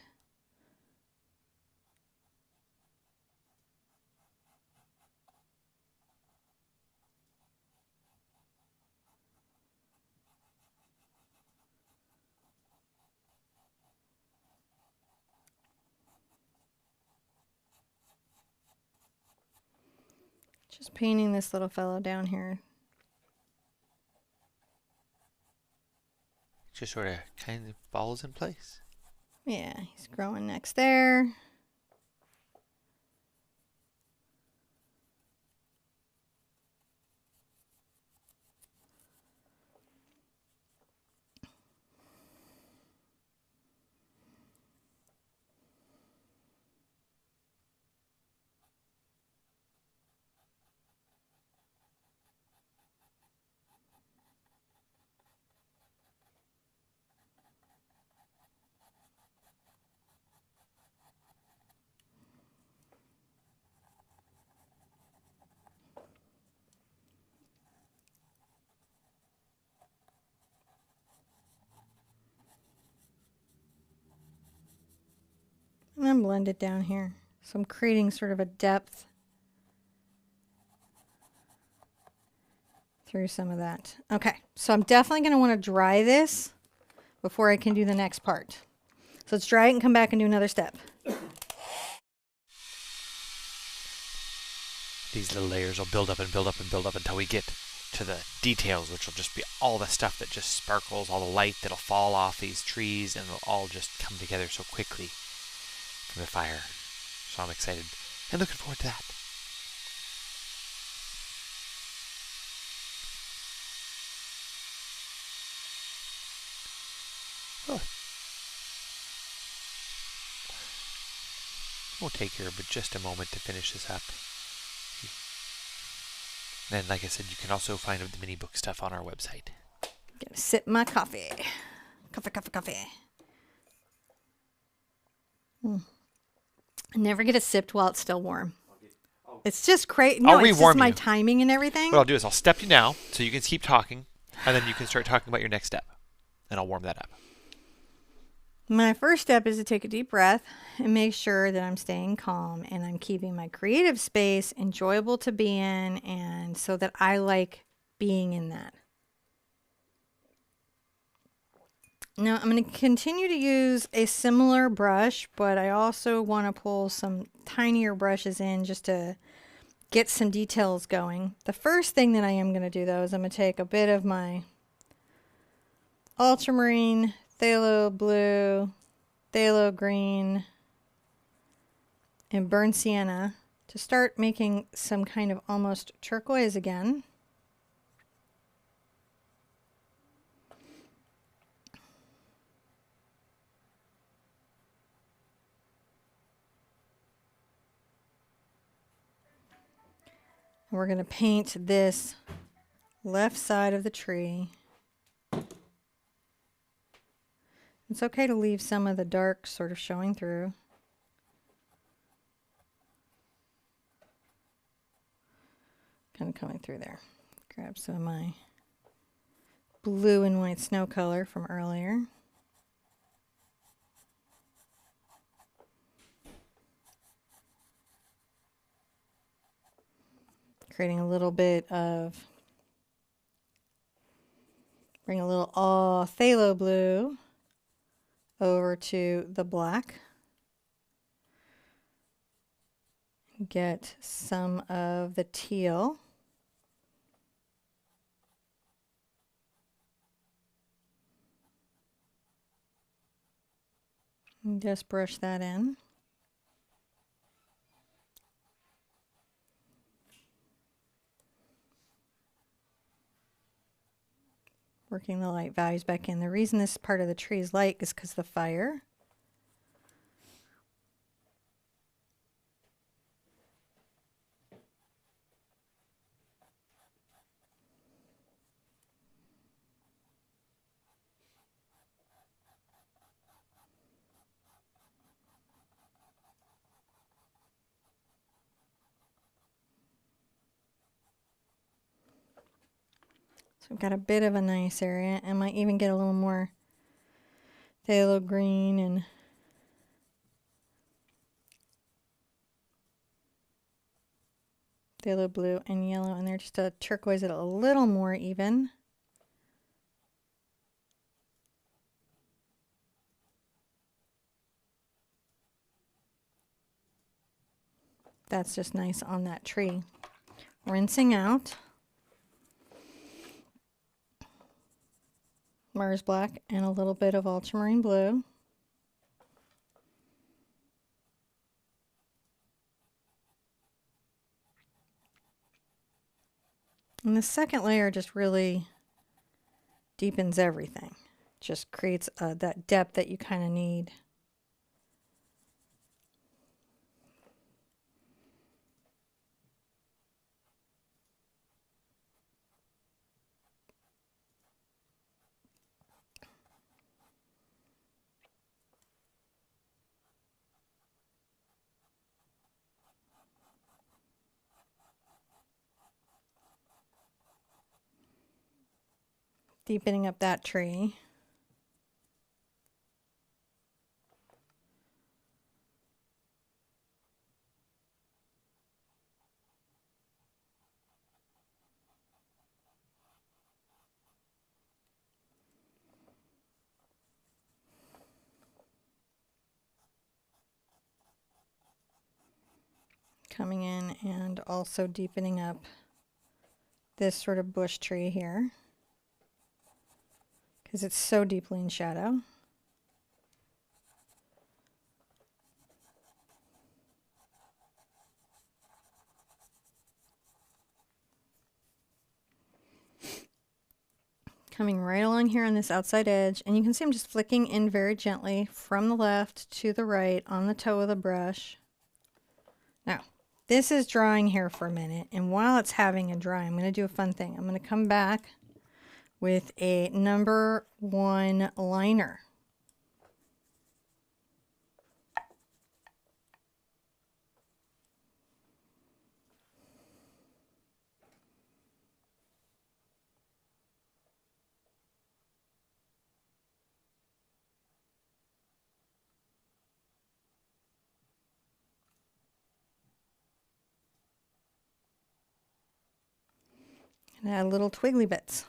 just painting this little fellow down here. Just sort of kind of falls in place. Yeah, he's growing next there. And then blend it down here. So I'm creating sort of a depth through some of that. Okay, so I'm definitely going to want to dry this before I can do the next part. So let's dry it and come back and do another step. These little layers will build up and build up and build up until we get to the details, which will just be all the stuff that just sparkles, all the light that'll fall off these trees, and it'll all just come together so quickly from the fire. So I'm excited and looking forward to that. Oh. We'll take here but just a moment to finish this up. And like I said, you can also find the mini book stuff on our website. Gonna sip my coffee. Coffee. Never get it sipped while it's still warm. It's just crazy. No, it's just my timing and everything. What I'll do is I'll step you now so you can keep talking, and then you can start talking about your next step. And I'll warm that up. My first step is to take a deep breath and make sure that I'm staying calm and I'm keeping my creative space enjoyable to be in, and so that I like being in that. Now I'm going to continue to use a similar brush, but I also want to pull some tinier brushes in just to get some details going. The first thing that I am going to do though is I'm going to take a bit of my Ultramarine, Phthalo Blue, Phthalo Green, and burnt Sienna to start making some kind of almost turquoise again. We're going to paint this left side of the tree. It's okay to leave some of the dark sort of showing through. Kind of coming through there. Grab some of my blue and white snow color from earlier. Creating a little bit of, bring a little phthalo blue over to the black. Get some of the teal. And just brush that in. Working the light values back in. The reason this part of the tree is light is because of the fire. So we've got a bit of a nice area. I might even get a little more phthalo green and phthalo blue and yellow in there just to turquoise it a little more even. That's just nice on that tree. Rinsing out. Mars black and a little bit of ultramarine blue. And the second layer just really deepens everything. Just creates that depth that you kind of need. Deepening up that tree. Coming in and also deepening up this sort of bush tree here because it's so deeply in shadow. Coming right along here on this outside edge, and you can see I'm just flicking in very gently from the left to the right on the toe of the brush. Now, this is drying here for a minute, and while it's having a dry, I'm going to do a fun thing. I'm going to come back with a #1 liner. And add little twiggly bits.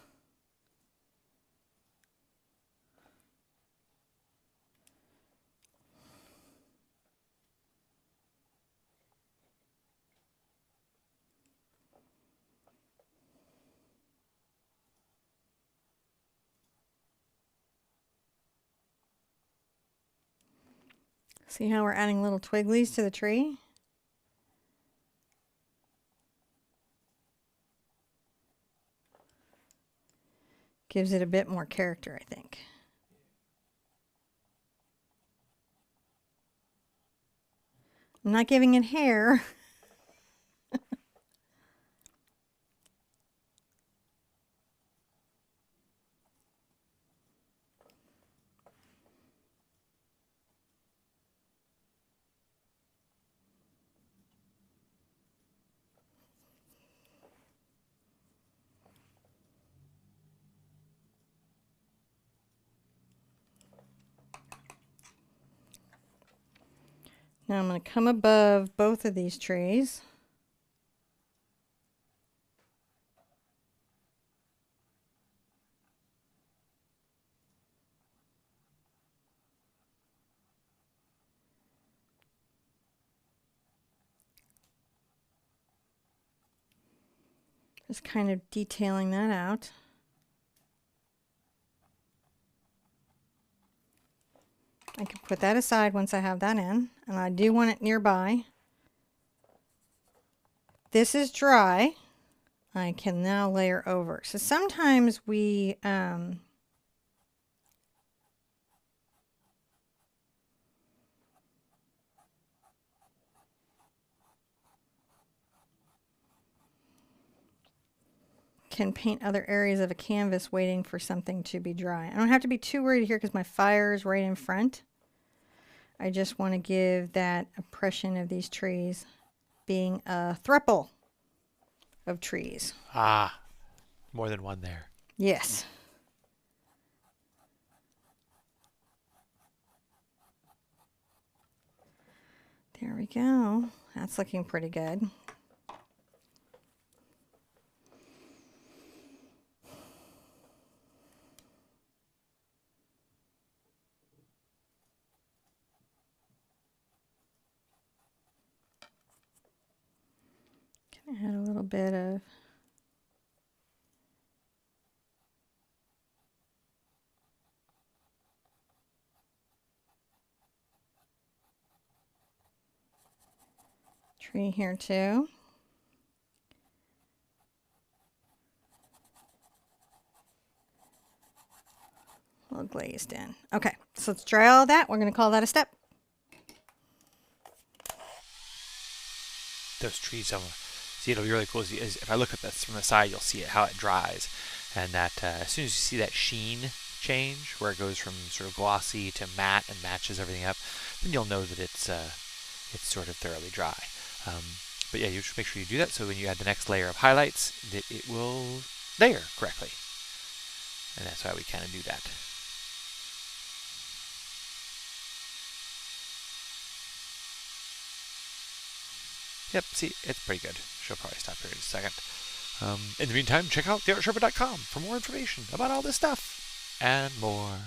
See how we're adding little twigglies to the tree? Gives it a bit more character, I think. I'm not giving it hair. Now I'm going to come above both of these trees. Just kind of detailing that out. I can put that aside once I have that in, and I do want it nearby. This is dry. I can now layer over. So sometimes we can paint other areas of a canvas waiting for something to be dry. I don't have to be too worried here because my fire is right in front. I just want to give that impression of these trees being a throuple of trees. Ah, more than one there. Yes. There we go. That's looking pretty good. Can I add a little bit of tree here too? A little glazed in. Okay, so let's dry all that. We're going to call that a step. Those trees, see, it'll be really cool. If I look at this from the side, you'll see it how it dries, and that as soon as you see that sheen change, where it goes from sort of glossy to matte and matches everything up, then you'll know that it's sort of thoroughly dry. But yeah, you should make sure you do that so when you add the next layer of highlights, that it will layer correctly, and that's why we kind of do that. Yep, see, it's pretty good. She'll probably stop here in a second. In the meantime, check out theartsherpa.com for more information about all this stuff and more.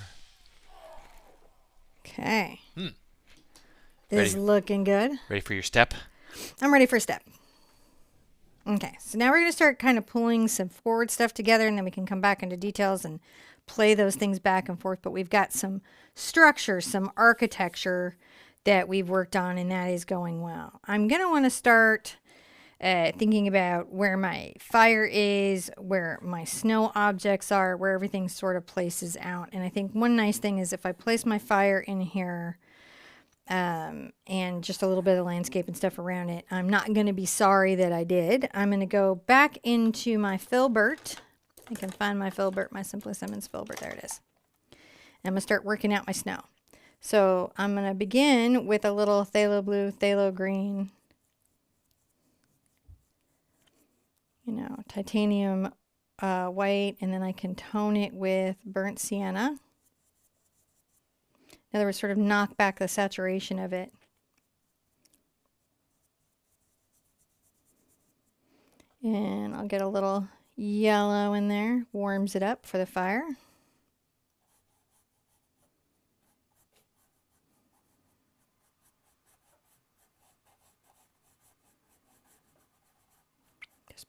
Okay. This is looking good. Ready for your step? I'm ready for a step. Okay, so now we're going to start kind of pulling some forward stuff together, and then we can come back into details and play those things back and forth. But we've got some structure, some architecture that we've worked on, and that is going well. I'm going to want to start thinking about where my fire is, where my snow objects are, where everything sort of places out. And I think one nice thing is if I place my fire in here and just a little bit of landscape and stuff around it, I'm not going to be sorry that I did. I'm going to go back into my filbert. I can find my filbert, my Simply Simmons filbert. There it is. And I'm going to start working out my snow. So I'm going to begin with a little phthalo blue, phthalo green, titanium white, and then I can tone it with burnt sienna. In other words, sort of knock back the saturation of it. And I'll get a little yellow in there, warms it up for the fire.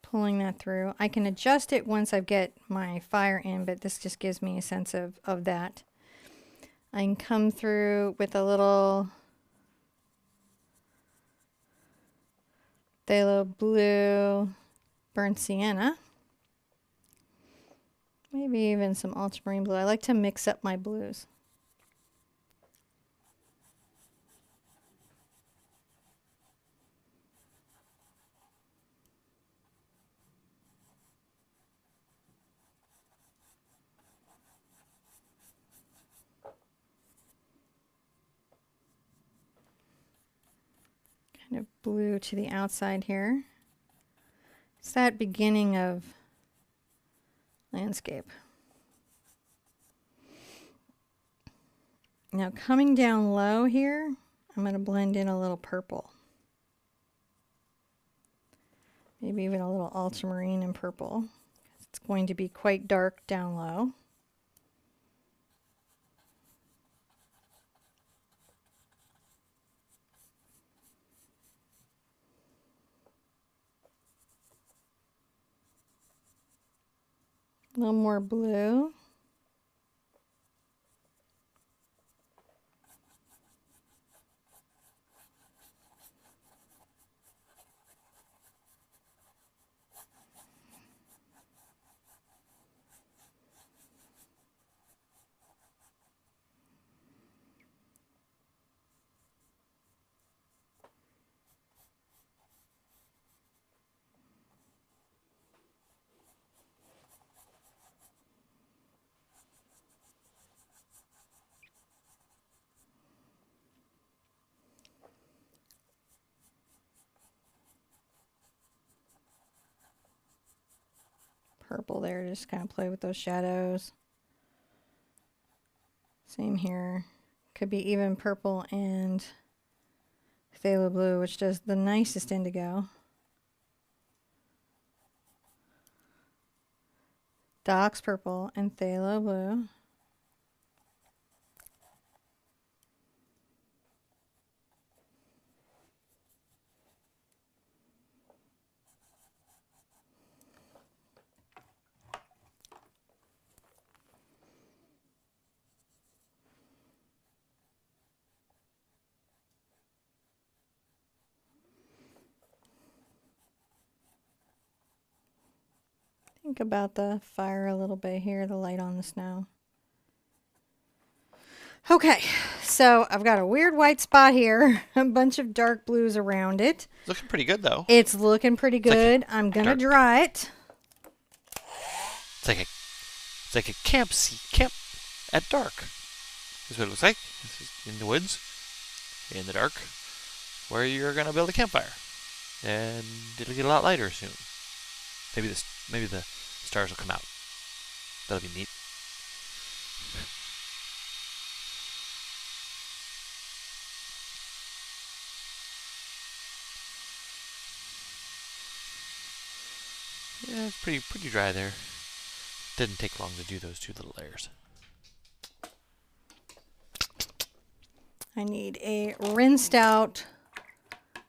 Pulling that through. I can adjust it once I get my fire in, but this just gives me a sense of that. I can come through with a little phthalo blue, burnt sienna, maybe even some ultramarine blue. I like to mix up my blues. Of blue to the outside here. It's that beginning of landscape. Now coming down low here, I'm going to blend in a little purple. Maybe even a little ultramarine and purple. It's going to be quite dark down low. A little more blue. purple there, just kind of play with those shadows. Same here. Could be even purple and phthalo blue, which does the nicest indigo. Dox purple and phthalo blue. Think about the fire a little bit here, the light on the snow. Okay, so I've got a weird white spot here, a bunch of dark blues around it. Looking pretty good though. It's looking pretty good. I'm gonna dry it. It's like a camp at dark. This is what it looks like. This is in the woods, in the dark, where you're gonna build a campfire, and it'll get a lot lighter soon. Maybe the stars will come out. That'll be neat. Yeah, it's pretty dry there. Didn't take long to do those two little layers. I need a rinsed out,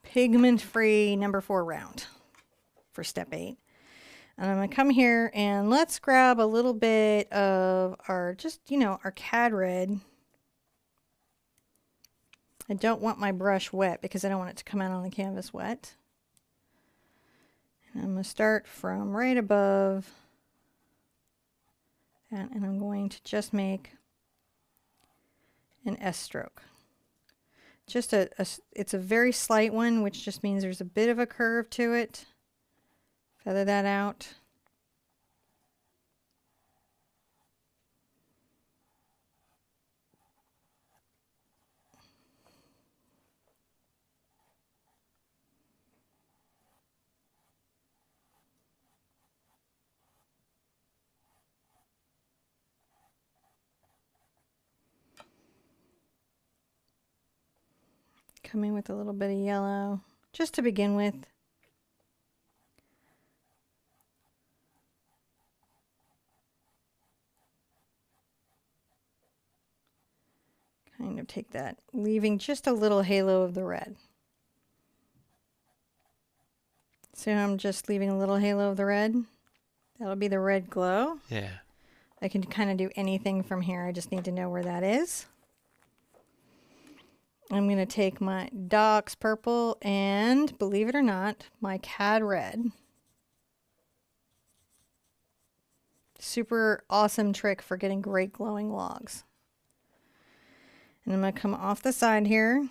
pigment-free number 4 round for step 8. And I'm going to come here and let's grab a little bit of our, our Cad Red. I don't want my brush wet because I don't want it to come out on the canvas wet. And I'm going to start from right above that, and I'm going to just make an S stroke. Just it's a very slight one, which just means there's a bit of a curve to it. Feather that out. Come in with a little bit of yellow, just to begin with. Kind of take that, leaving just a little halo of the red. So I'm just leaving a little halo of the red. That'll be the red glow. Yeah. I can kind of do anything from here. I just need to know where that is. I'm going to take my Dox Purple and, believe it or not, my Cad Red. Super awesome trick for getting great glowing logs. And I'm going to come off the side here.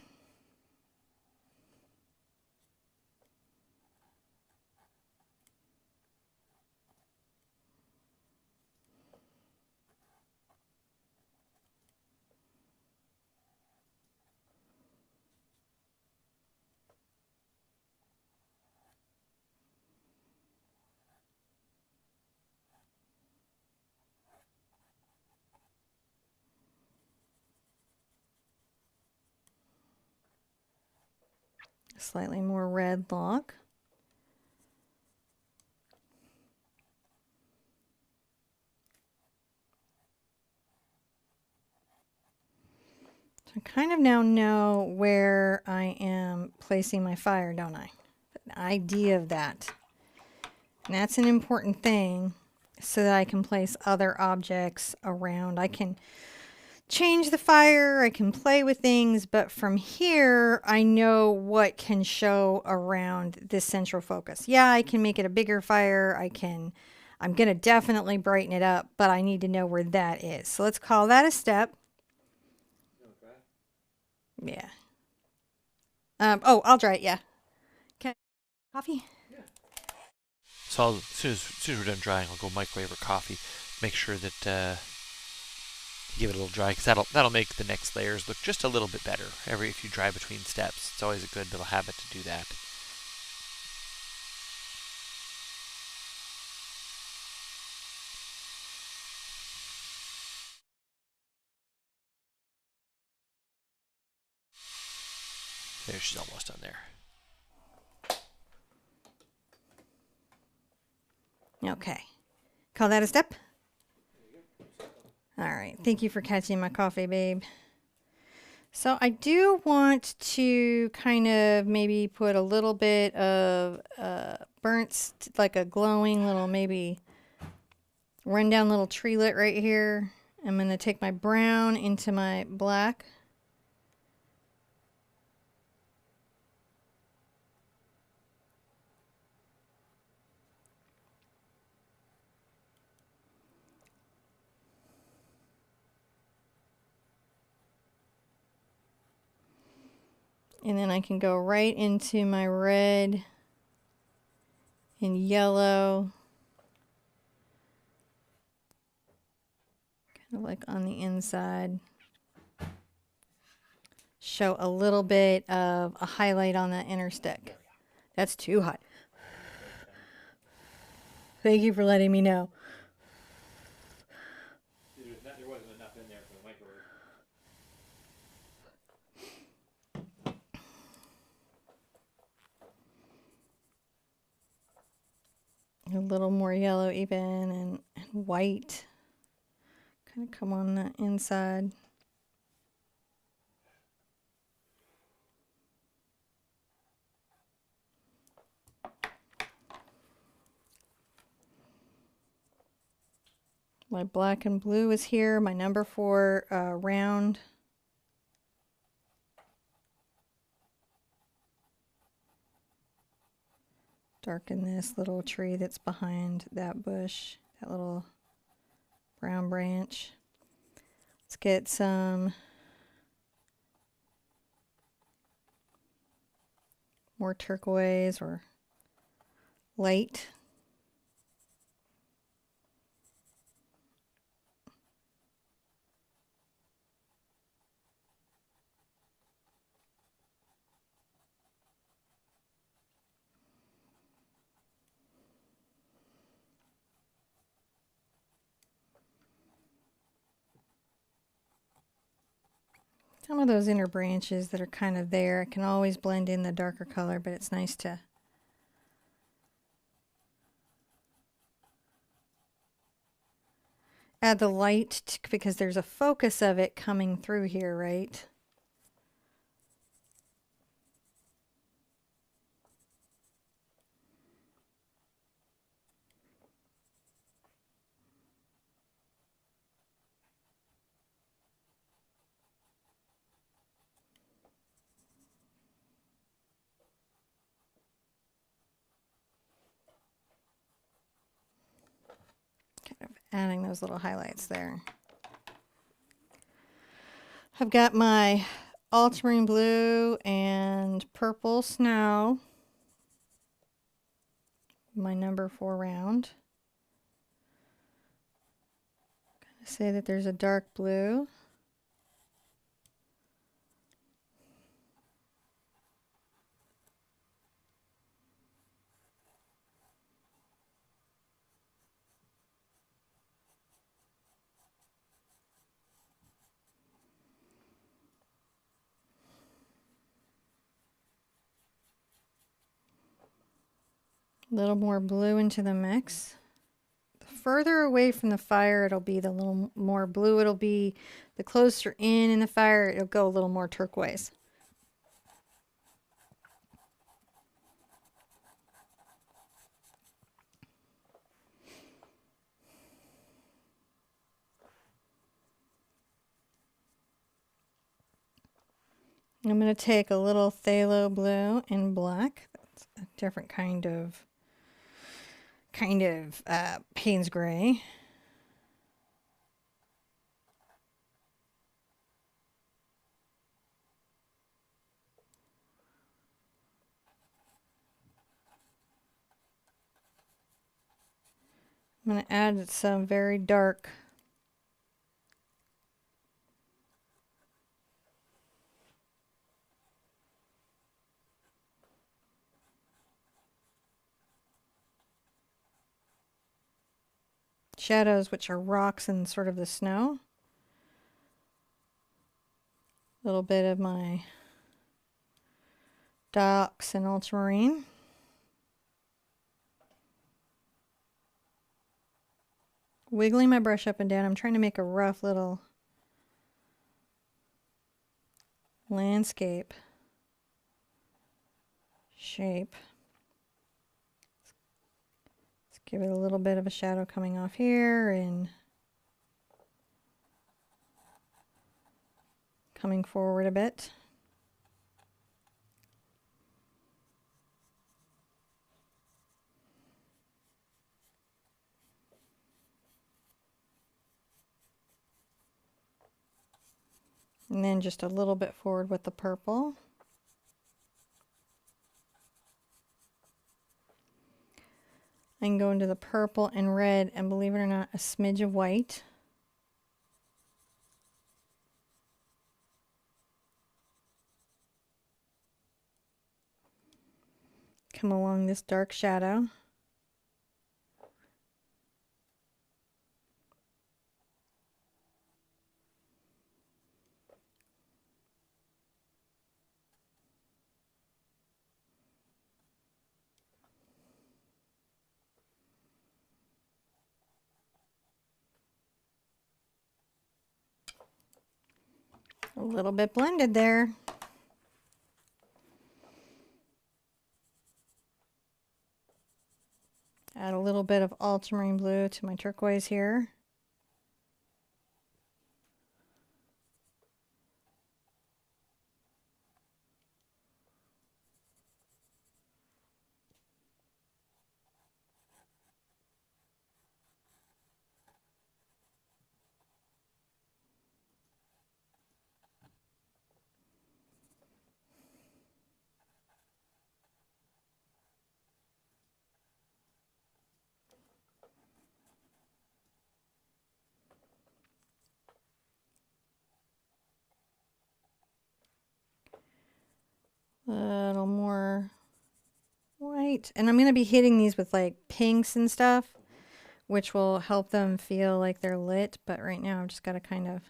Slightly more red log. So I kind of now know where I am placing my fire, don't I? An idea of that. And that's an important thing so that I can place other objects around. I can change the fire, I can play with things, but from here I know what can show around this central focus. Yeah, I can make it a bigger fire. I'm going to definitely brighten it up, but I need to know where that is. So let's call that a step. Yeah. Oh, I'll dry it, yeah. Okay. Coffee? Yeah. So as soon as we're done drying, I'll go microwave our coffee. Make sure that give it a little dry, because that'll make the next layers look just a little bit better. If you dry between steps, it's always a good little habit to do that. There, she's almost done there. Okay. Call that a step? All right. Thank you for catching my coffee, babe. So I do want to kind of maybe put a little bit of burnt, like a glowing little, maybe run down little treelet right here. I'm going to take my brown into my black. And then I can go right into my red and yellow. Kind of like on the inside. Show a little bit of a highlight on that inner stick. That's too hot. Thank you for letting me know. There wasn't enough in there for the microwave. A little more yellow even, and white. Kind of come on the inside. My black and blue is here. My number 4 round. Darken this little tree that's behind that bush, that little brown branch. Let's get some more turquoise or light. Some of those inner branches that are kind of there, I can always blend in the darker color, but it's nice to add the light because there's a focus of it coming through here, right? Adding those little highlights there. I've got my ultramarine blue and purple snow. My number 4 round. Gonna say that there's a dark blue. A little more blue into the mix. The further away from the fire it'll be, the little more blue it'll be. The closer in the fire, it'll go a little more turquoise. I'm going to take a little phthalo blue and black. That's a different kind of Payne's gray. I'm going to add some very dark shadows, which are rocks and sort of the snow. A little bit of my Dioxazine Ultramarine. Wiggling my brush up and down. I'm trying to make a rough little landscape shape. Let's give it a little bit of a shadow coming off here and coming forward a bit. And then just a little bit forward with the purple. I can go into the purple and red and, believe it or not, a smidge of white. Come along this dark shadow. A little bit blended there. Add a little bit of ultramarine blue to my turquoise here. A little more white. And I'm going to be hitting these with like pinks and stuff, which will help them feel like they're lit. But right now I've just got to kind of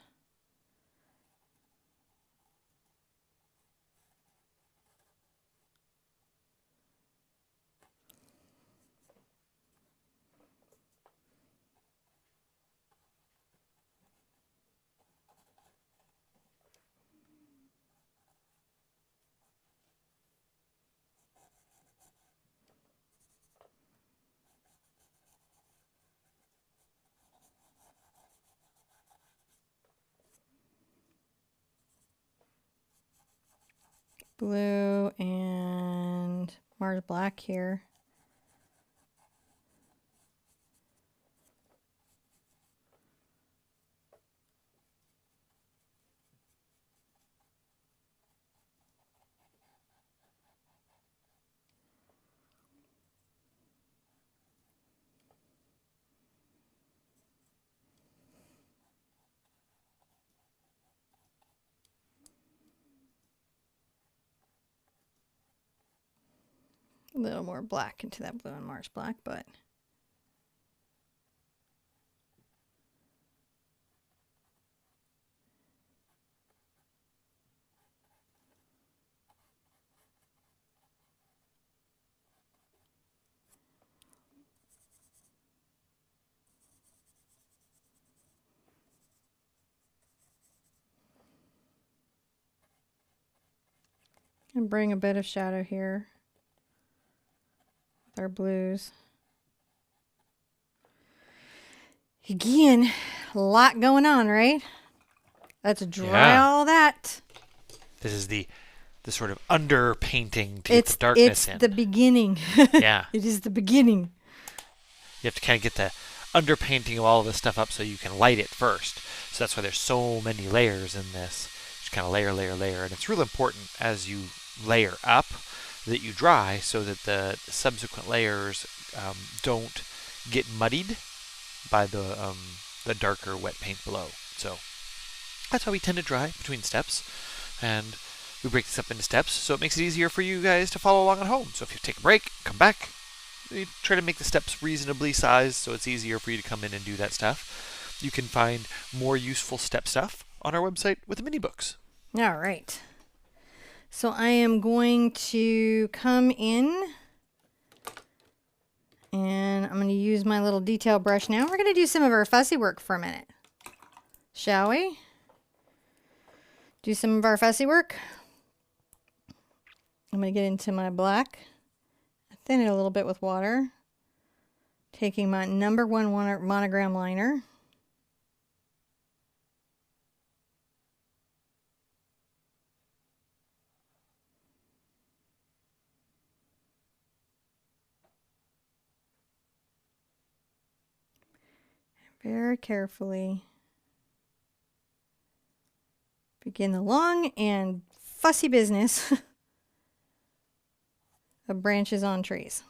blue and Mars black here. A little more black into that blue and Mars black, but and bring a bit of shadow here with our blues. Again, a lot going on, right? Let's dry all that. This is the sort of underpainting to get the darkness in. It's the beginning. Yeah. It is the beginning. You have to kind of get the underpainting of all of this stuff up so you can light it first. So that's why there's so many layers in this. Just kind of layer, layer, layer. And it's really important as you layer up that you dry so that the subsequent layers don't get muddied by the darker wet paint below. So that's why we tend to dry between steps, and we break this up into steps so it makes it easier for you guys to follow along at home. So if you take a break, come back, you try to make the steps reasonably sized so it's easier for you to come in and do that stuff. You can find more useful step stuff on our website with the mini books. All right. So I am going to come in and I'm going to use my little detail brush now. We're going to do some of our fussy work for a minute. Shall we? Do some of our fussy work. I'm going to get into my black, thin it a little bit with water, taking my number 1 monogram liner. Very carefully begin the long and fussy business of branches on trees.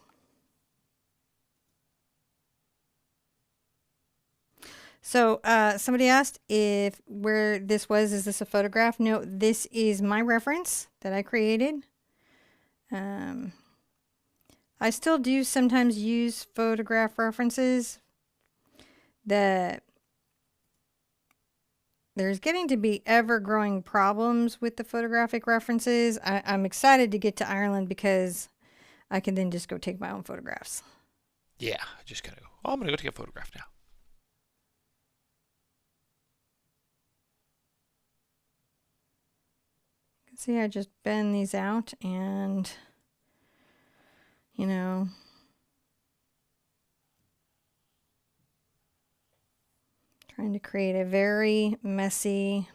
So somebody asked if where this was, is this a photograph? No, this is my reference that I created. I still do sometimes use photograph references. There's getting to be ever-growing problems with the photographic references. I'm excited to get to Ireland because I can then just go take my own photographs. Yeah, I just gotta go. Oh, I'm gonna go take a photograph now. You can see I just bend these out and, you know, trying to create a very messy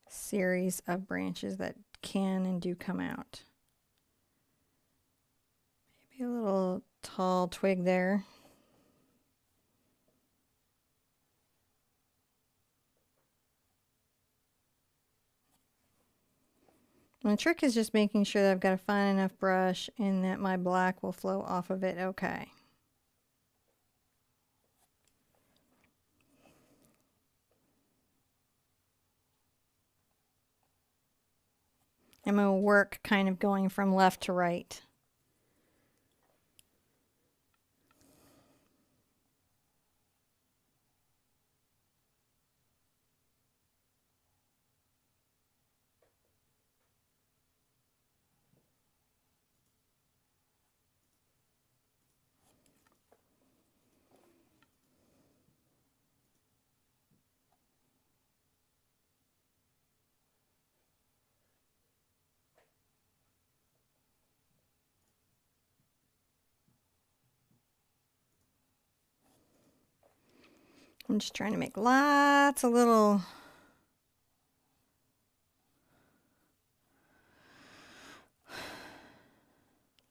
series of branches that can and do come out. Maybe a little tall twig there. And the trick is just making sure that I've got a fine enough brush and that my black will flow off of it okay. I'm going to work kind of going from left to right. I'm just trying to make lots of little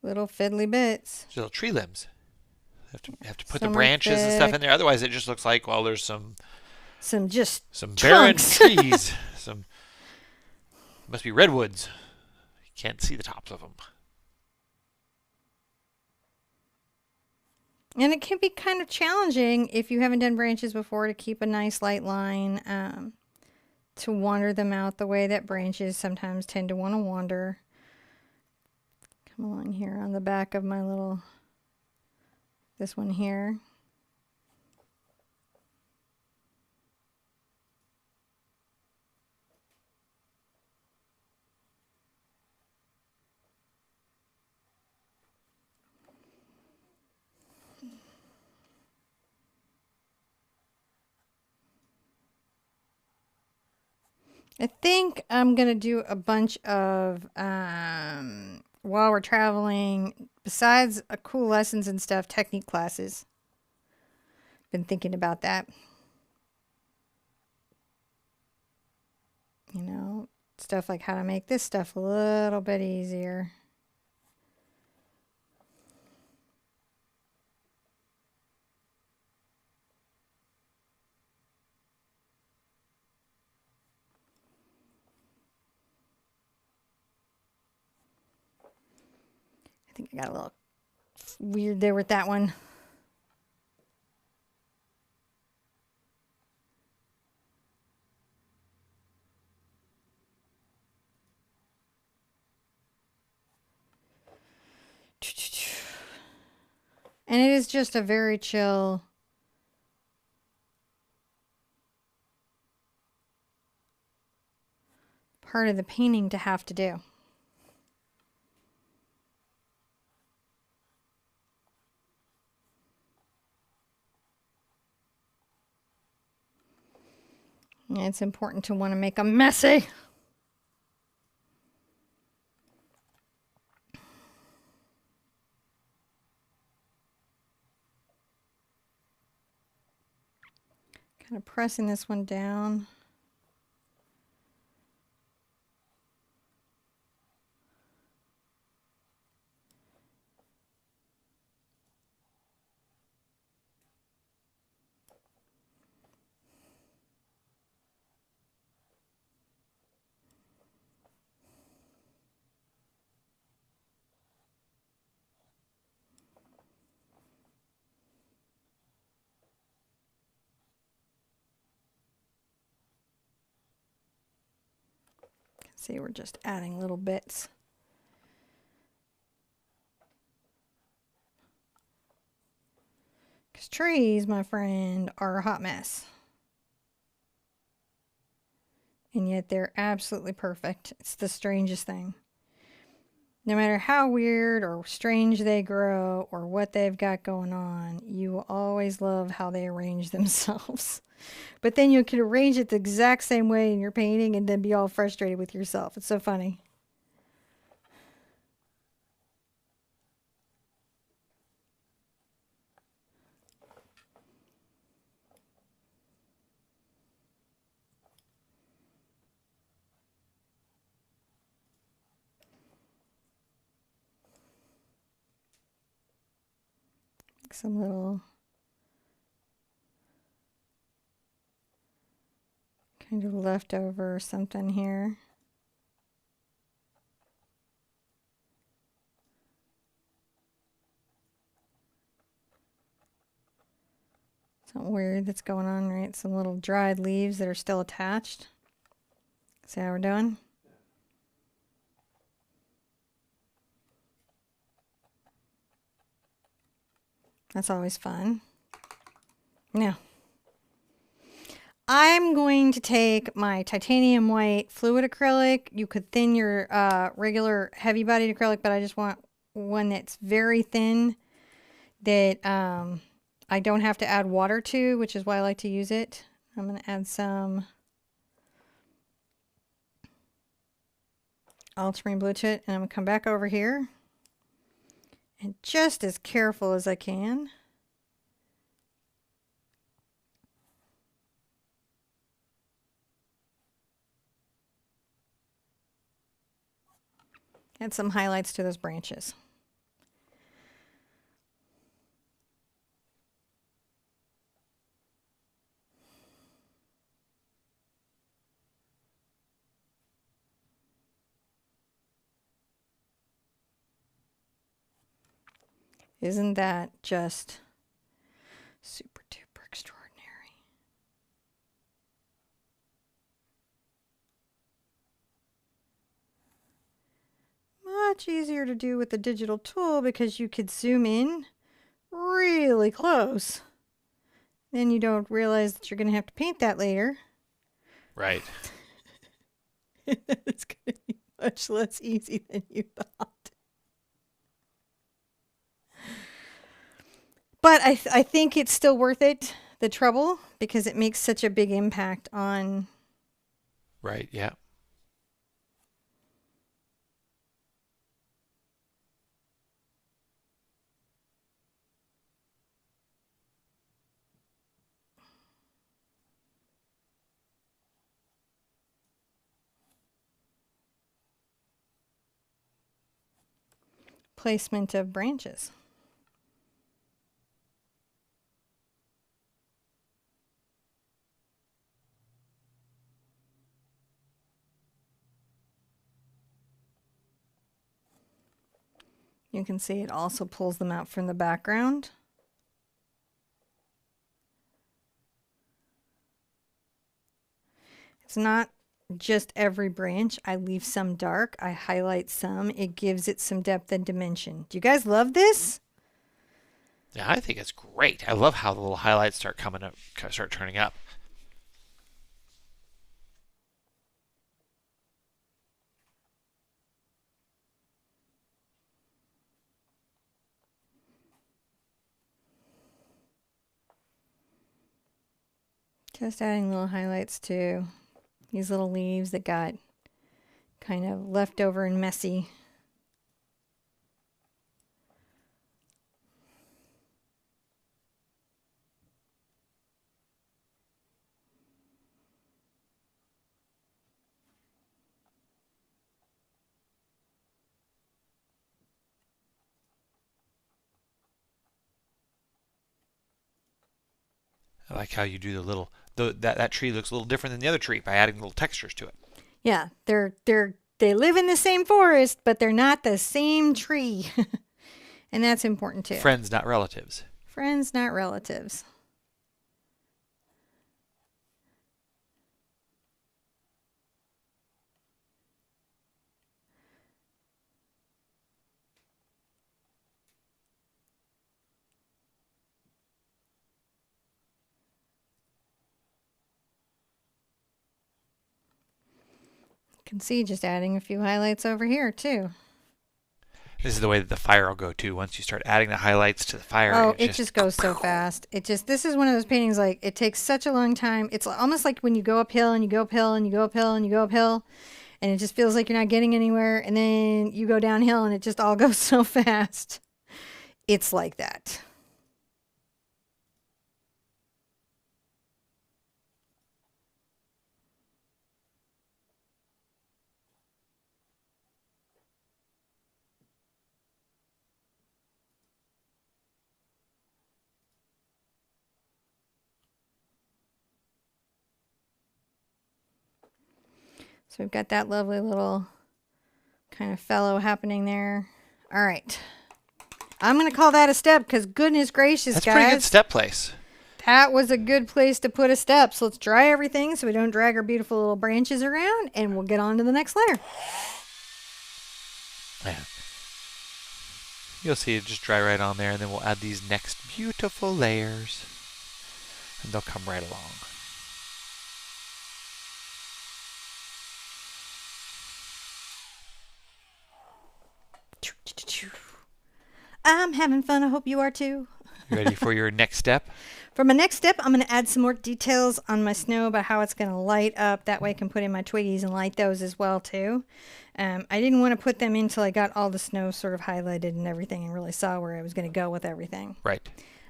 fiddly bits. Little tree limbs. Have to put Some the are branches and stuff thick. in there. Otherwise, it just looks like, well, there's some barren trunks. trees. Some must be redwoods. You can't see the tops of them. And it can be kind of challenging if you haven't done branches before to keep a nice light line, to wander them out the way that branches sometimes tend to want to wander. Come along here on the back of my little, this one here. I think I'm going to do a bunch of, while we're traveling, besides cool lessons and stuff, technique classes. Been thinking about that. You know, stuff like how to make this stuff a little bit easier. I think I got a little weird there with that one. And it is just a very chill part of the painting to have to do. It's important to want to make them messy. Kind of pressing this one down. See, we're just adding little bits. Because trees, my friend, are a hot mess. And yet they're absolutely perfect. It's the strangest thing. No matter how weird or strange they grow or what they've got going on, you will always love how they arrange themselves. But then you can arrange it the exact same way in your painting and then be all frustrated with yourself. It's so funny. Some little kind of leftover something here. Something weird that's going on, right? Some little dried leaves that are still attached. See how we're doing? That's always fun. Now, I'm going to take my titanium white fluid acrylic. You could thin your regular heavy bodied acrylic, but I just want one that's very thin that I don't have to add water to, which is why I like to use it. I'm going to add some ultramarine blue to it, and I'm going to come back over here and just as careful as I can. Add some highlights to those branches. Isn't that just super duper extraordinary? Much easier to do with the digital tool because you could zoom in really close. Then you don't realize that you're going to have to paint that later. Right. It's going to be much less easy than you thought. But I think it's still worth it, the trouble, because it makes such a big impact on... Right, yeah. placement of branches. You can see it also pulls them out from the background. It's not just every branch. I leave some dark. I highlight some. It gives it some depth and dimension. Do you guys love this? Yeah, I think it's great. I love how the little highlights start coming up, start turning up. Just adding little highlights to these little leaves that got kind of left over and messy. I like how you do the little that tree looks a little different than the other tree by adding little textures to it. Yeah, they live in the same forest, but they're not the same tree. And that's important too. Friends, not relatives. Friends, not relatives. You can see just adding a few highlights over here too. This is the way that the fire will go too. Once you start adding the highlights to the fire, Oh, it just goes so fast. This is one of those paintings, like, it takes such a long time. It's almost like when you go uphill and you go uphill and you go uphill and you go uphill, and it just feels like you're not getting anywhere, and then you go downhill and it just all goes so fast. It's like that. So we've got that lovely little kind of fellow happening there. All right. I'm going to call that a step because goodness gracious, That's guys. pretty good step place. That was a good place to put a step. So let's dry everything so we don't drag our beautiful little branches around, and we'll get on to the next layer. Yeah. You'll see it just dry right on there, and then we'll add these next beautiful layers, and they'll come right along. I'm having fun. I hope you are too. You ready for your next step? For my next step, I'm going to add some more details on my snow about how it's going to light up. That way I can put in my twiggies and light those as well too. I didn't want to put them in until I got all the snow sort of highlighted and everything and really saw where I was going to go with everything. Right.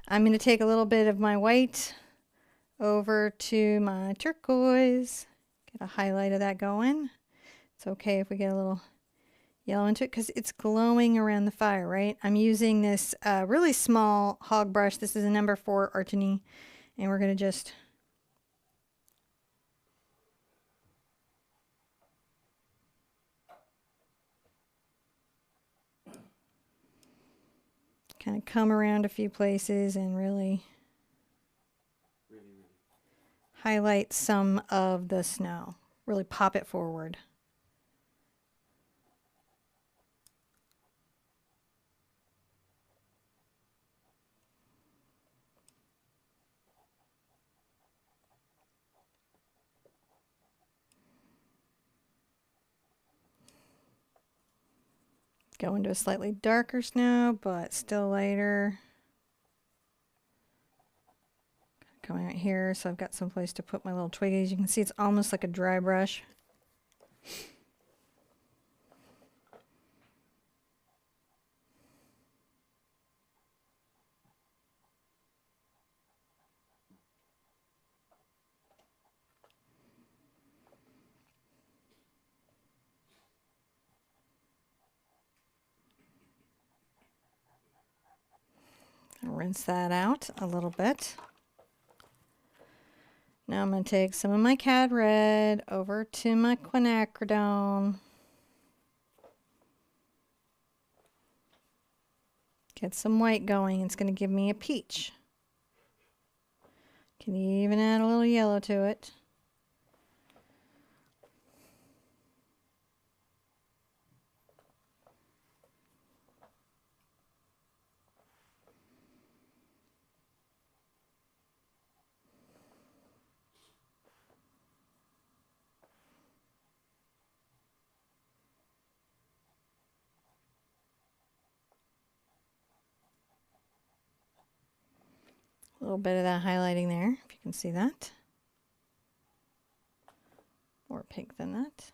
I'm going to take a little bit of my white over to my turquoise. Get a highlight of that going. It's okay if we get a little yellow into it because it's glowing around the fire, right? I'm using this really small hog brush. This is a number 4 Artini, and we're going to just kind of come around a few places and really highlight some of the snow. Really pop it forward. Go into a slightly darker snow, but still lighter. Coming right here, so I've got some place to put my little twiggies. You can see it's almost like a dry brush. Rinse that out a little bit. Now I'm going to take some of my Cad Red over to my Quinacridone. Get some white going. It's going to give me a peach. Can even add a little yellow to it. A little bit of that highlighting there, if you can see that. More pink than that.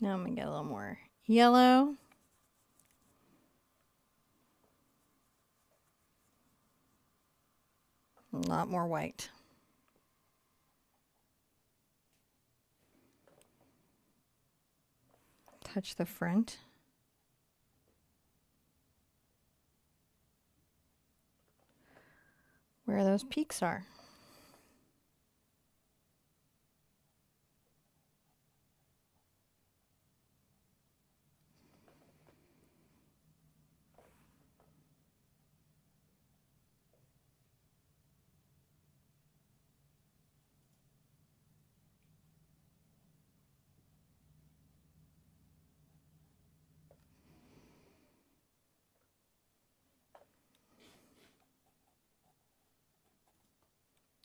Now I'm going to get a little more yellow. A lot more white. Touch the front. Where those peaks are.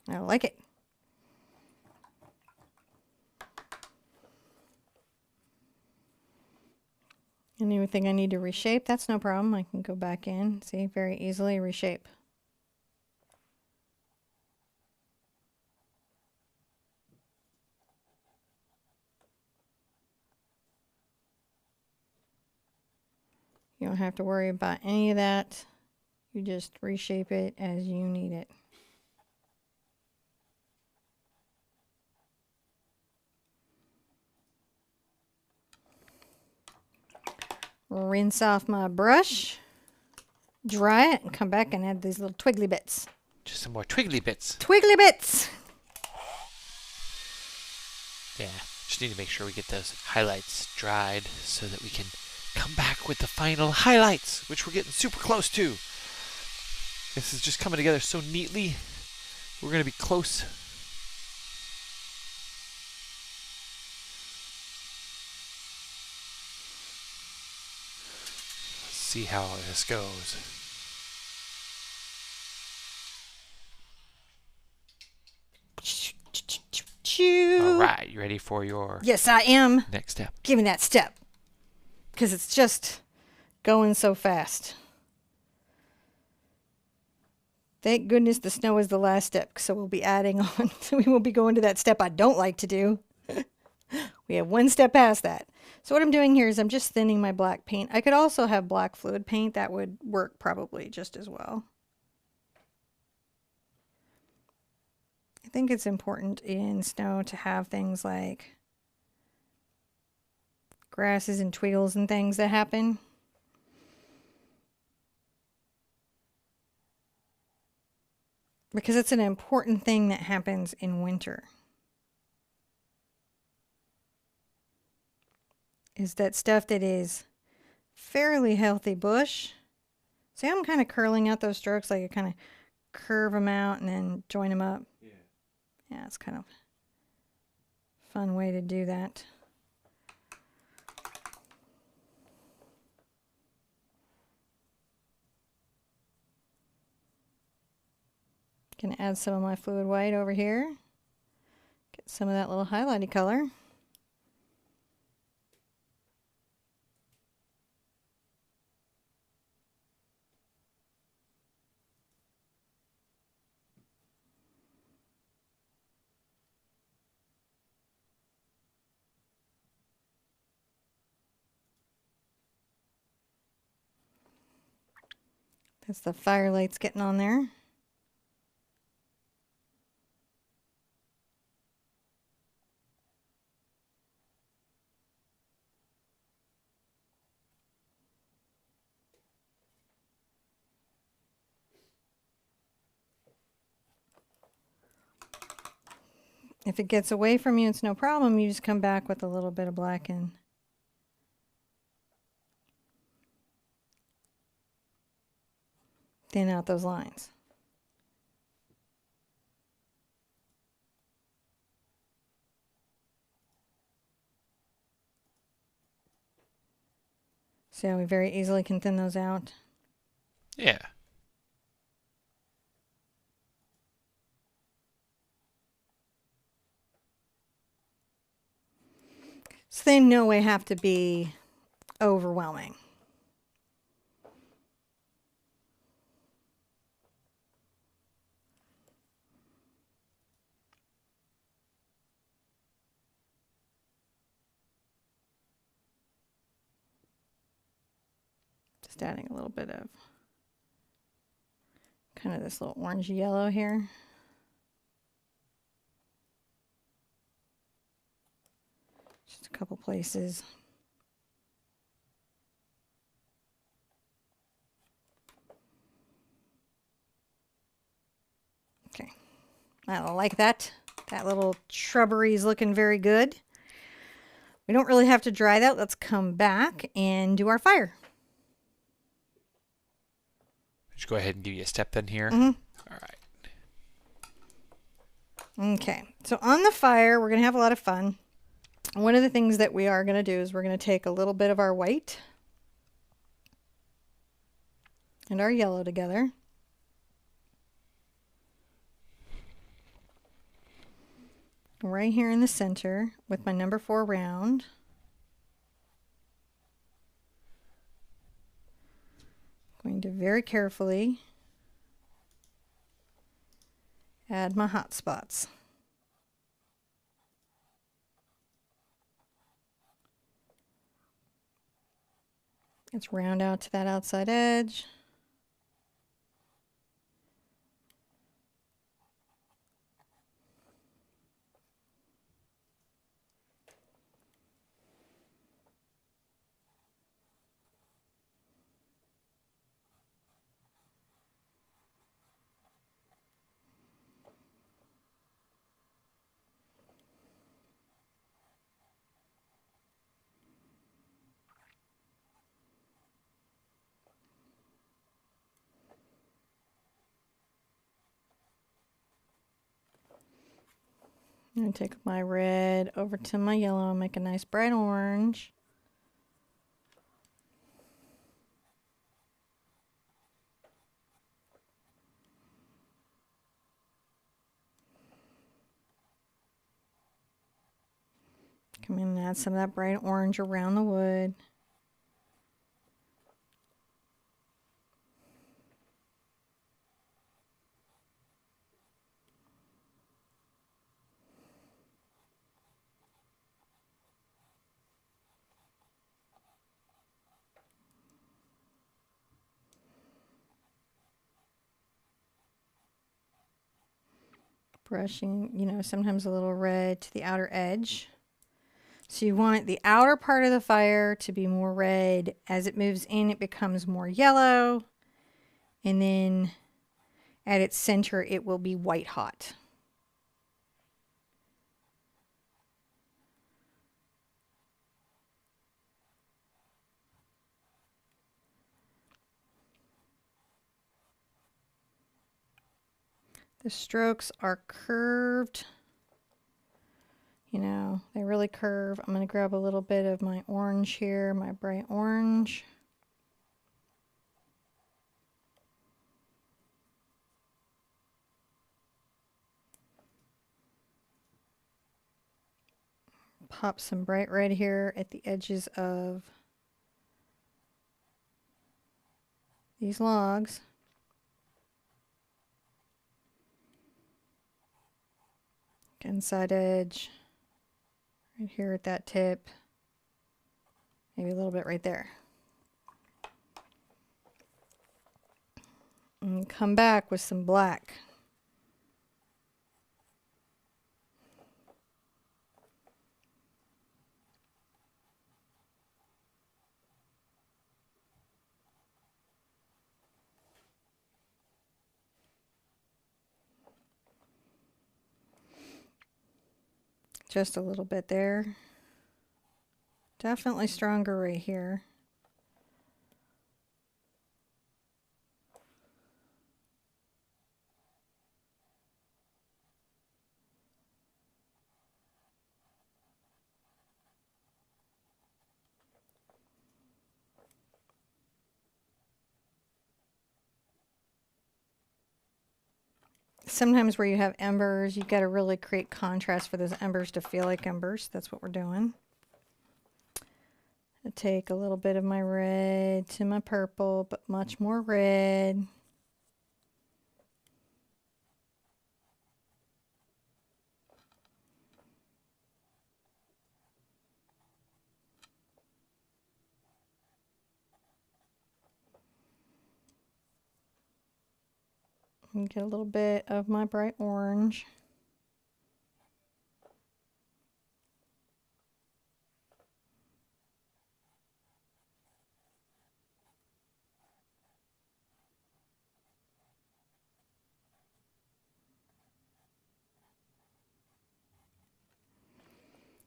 I like it. Anything I need to reshape, that's no problem. I can go back in, see, very easily reshape. You don't have to worry about any of that. You just reshape it as you need it. Rinse off my brush, dry it, and come back and add these little twiggly bits. Just some more twiggly bits. Twiggly bits! Yeah, just need to make sure we get those highlights dried so that we can come back with the final highlights, which we're getting super close to. This is just coming together so neatly. We're going to be close. See how this goes. All right, you ready for your Yes, I am. next step? Give me that step. Because it's just going so fast. Thank goodness the snow is the last step, so we'll be adding on. So we won't be going to that step I don't like to do. We have one step past that. So what I'm doing here is I'm just thinning my black paint. I could also have black fluid paint. That would work probably just as well. I think it's important in snow to have things like grasses and twiggles and things that happen. Because it's an important thing that happens in winter. Is that stuff that is fairly healthy bush. See, I'm kind of curling out those strokes, like I kind of curve them out and then join them up. Yeah, it's kind of a fun way to do that. Gonna add some of my fluid white over here. Get some of that little highlighty color. That's the firelights getting on there. If it gets away from you, it's no problem. You just come back with a little bit of black and thin out those lines. See how we very easily can thin those out? Yeah. So they in no way have to be overwhelming. Just adding a little bit of kind of this little orange yellow here. Just a couple places. Okay, I like that. That little shrubbery is looking very good. We don't really have to dry that. Let's come back and do our fire. Just go ahead and give you a step then here. Mm-hmm. All right. Okay, so on the fire, we're going to have a lot of fun. One of the things that we are going to do is we're going to take a little bit of our white and our yellow together. Right here in the center with my number 4 round. Going to very carefully add my hot spots. Let's round out to that outside edge. I'm going to take my red over to my yellow and make a nice bright orange. Come in and add some of that bright orange around the wood. Brushing, you know, sometimes a little red to the outer edge. So you want the outer part of the fire to be more red. As it moves in, it becomes more yellow. And then at its center, it will be white hot. The strokes are curved. You know, they really curve. I'm going to grab a little bit of my orange here, my bright orange. Pop some bright red here at the edges of these logs. Inside edge. Right here at that tip. Maybe a little bit right there. And come back with some black. Just a little bit there. Definitely stronger right here. sometimes where you have embers, you've got to really create contrast for those embers to feel like embers. That's what we're doing. I take a little bit of my red to my purple, but much more red. And get a little bit of my bright orange.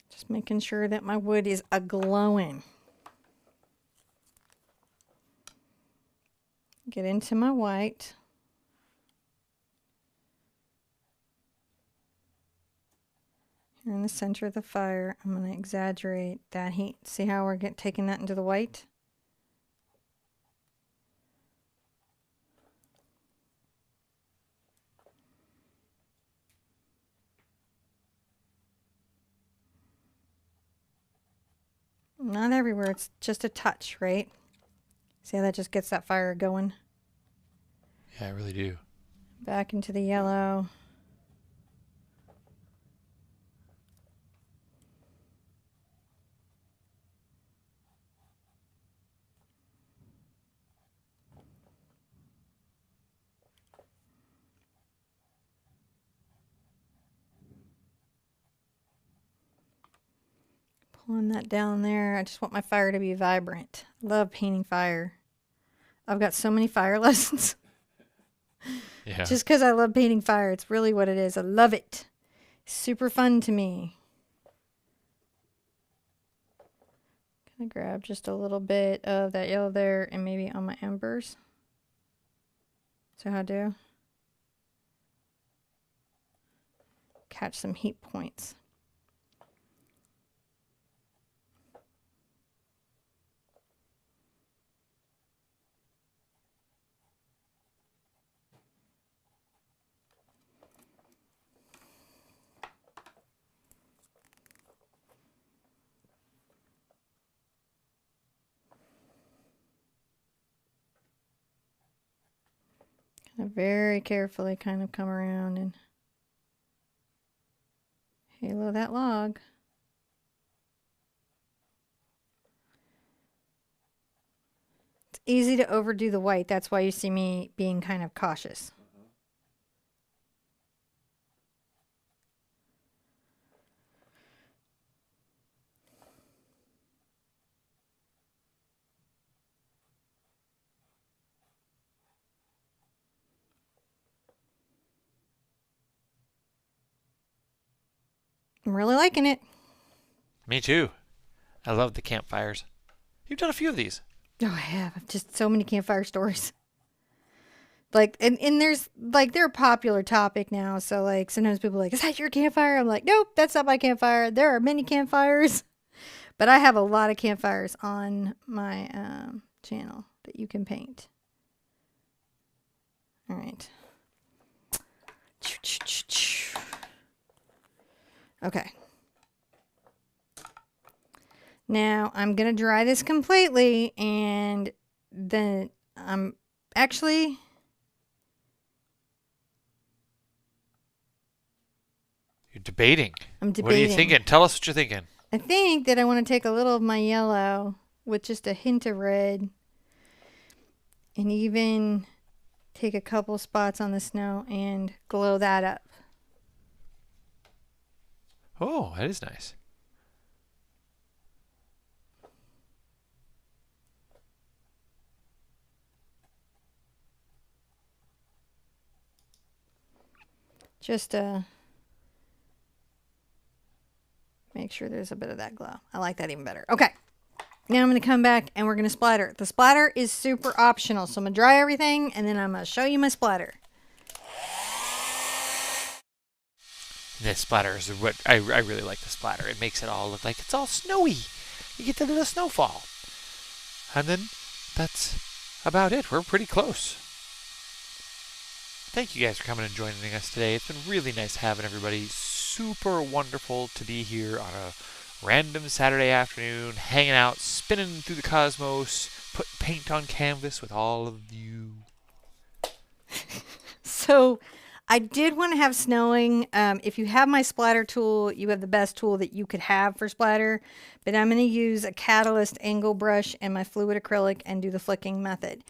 Just making sure that my wood is a-glowing. Get into my white. Here in the center of the fire, I'm going to exaggerate that heat. See how we're taking that into the white? Not everywhere, it's just a touch, right? See how that just gets that fire going? Yeah, I really do. Back into the yellow. Pulling that down there. I just want my fire to be vibrant. Love painting fire. I've got so many fire lessons. Yeah. Just because I love painting fire. It's really what it is. I love it. Super fun to me. Gonna grab just a little bit of that yellow there and maybe on my embers. So how I do? Catch some heat points. Very carefully kind of come around and halo that log. It's easy to overdo the white. That's why you see me being kind of cautious. I'm really liking it. Me too. I love the campfires. You've done a few of these. Oh, I have. I've just so many campfire stories. Like, and there's, like, they're a popular topic now. So, like, sometimes people are like, is that your campfire? I'm like, nope, that's not my campfire. There are many campfires. But I have a lot of campfires on my channel that you can paint. All right. Okay. Now I'm going to dry this completely, and then I'm actually... You're debating. I'm debating. What are you thinking? Tell us what you're thinking. I think that I want to take a little of my yellow with just a hint of red, and even take a couple spots on the snow and glow that up. Oh, that is nice. Just make sure there's a bit of that glow. I like that even better. Okay. Now I'm going to come back and we're going to splatter. The splatter is super optional. So I'm going to dry everything and then I'm going to show you my splatter. This splatter is what I really like. The splatter. It makes it all look like it's all snowy. You get the little snowfall. And then that's about it. We're pretty close. Thank you guys for coming and joining us today. It's been really nice having everybody. Super wonderful to be here on a random Saturday afternoon, hanging out, spinning through the cosmos, put paint on canvas with all of you. So I did want to have snowing. If you have my splatter tool, you have the best tool that you could have for splatter. But I'm going to use a catalyst angle brush and my fluid acrylic and do the flicking method.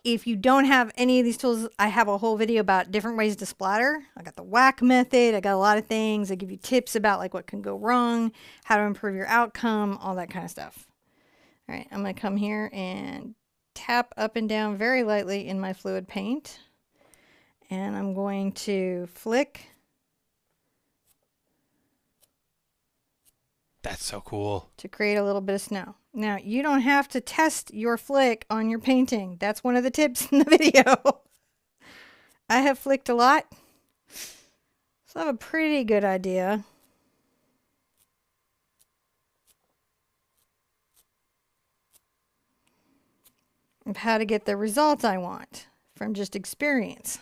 If you don't have any of these tools, I have a whole video about different ways to splatter. I got the whack method. I got a lot of things. I give you tips about like what can go wrong, how to improve your outcome, all that kind of stuff. All right, I'm going to come here and tap up and down very lightly in my fluid paint. And I'm going to flick. That's so cool. To create a little bit of snow. Now, you don't have to test your flick on your painting. That's one of the tips in the video. I have flicked a lot, so I have a pretty good idea of how to get the results I want from just experience.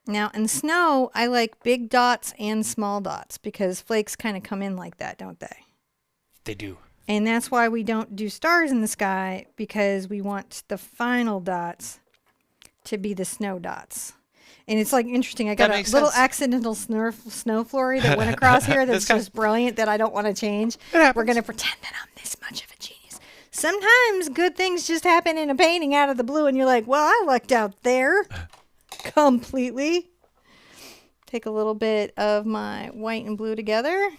Now, in snow, I like big dots and small dots because flakes kind of come in like that, don't they? They do. And that's why we don't do stars in the sky, because we want the final dots to be the snow dots. And it's like interesting. I got a little accidental snow flurry that went across here that's just brilliant that I don't want to change. We're going to pretend that I'm this much of a genius. Sometimes good things just happen in a painting out of the blue, and you're like, well, I lucked out there. Completely. Take a little bit of my white and blue together.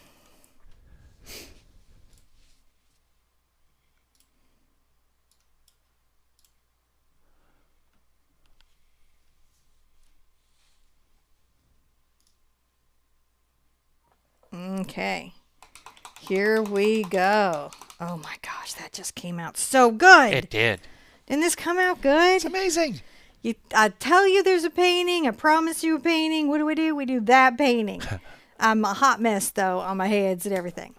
Okay. Here we go. Oh my gosh, that just came out so good. It did. Didn't this come out good? It's amazing. I tell you there's a painting. I promise you a painting. What do? We do that painting. I'm a hot mess, though, on my heads and everything.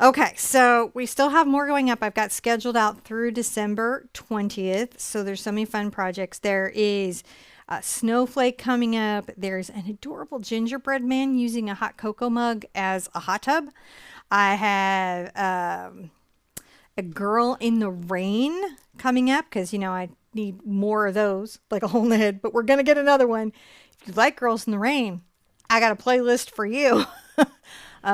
Okay, so we still have more going up. I've got scheduled out through December 20th. So there's so many fun projects. There is a snowflake coming up. There's an adorable gingerbread man using a hot cocoa mug as a hot tub. I have a girl in the rain coming up because, you know, I need more of those, like a hole in the head, but we're going to get another one. If you like Girls in the Rain, I got a playlist for you.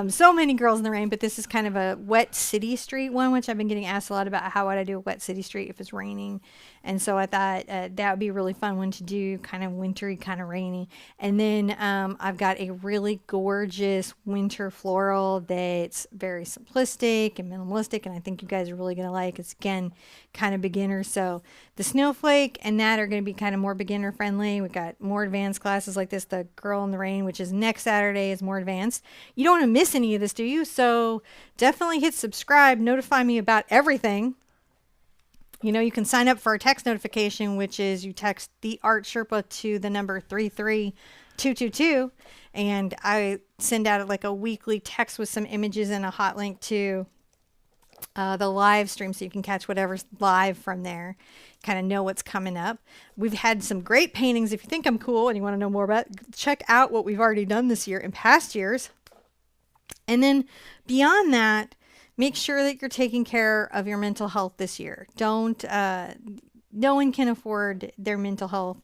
So many Girls in the Rain, but this is kind of a wet city street one, which I've been getting asked a lot about. How would I do a wet city street if it's raining? And so I thought that would be a really fun one to do, kind of wintry, kind of rainy. And then I've got a really gorgeous winter floral that's very simplistic and minimalistic, and I think you guys are really going to like. It's, again, kind of beginner. So the snowflake and that are going to be kind of more beginner friendly. We've got more advanced classes like this. The Girl in the Rain, which is next Saturday, is more advanced. You don't want to miss any of this, do you? So definitely hit subscribe, notify me about everything. You know, you can sign up for a text notification, which is you text the Art Sherpa to the number 33222, and I send out like a weekly text with some images and a hot link to the live stream, so you can catch whatever's live from there, kind of know what's coming up. We've had some great paintings. If you think I'm cool and you want to know more about it, check out what we've already done this year and past years. And then beyond that, make sure that you're taking care of your mental health this year. Don't, no one can afford their mental health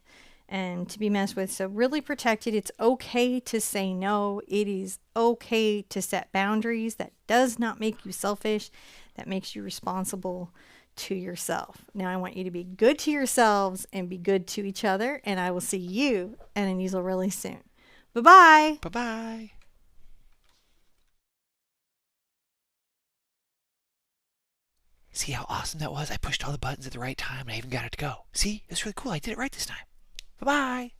and to be messed with. So really protect it. It's okay to say no. It is okay to set boundaries. That does not make you selfish. That makes you responsible to yourself. Now I want you to be good to yourselves and be good to each other. And I will see you at an easel really soon. Bye-bye. Bye-bye. See how awesome that was? I pushed all the buttons at the right time and I even got it to go. See? It's really cool. I did it right this time. Bye-bye.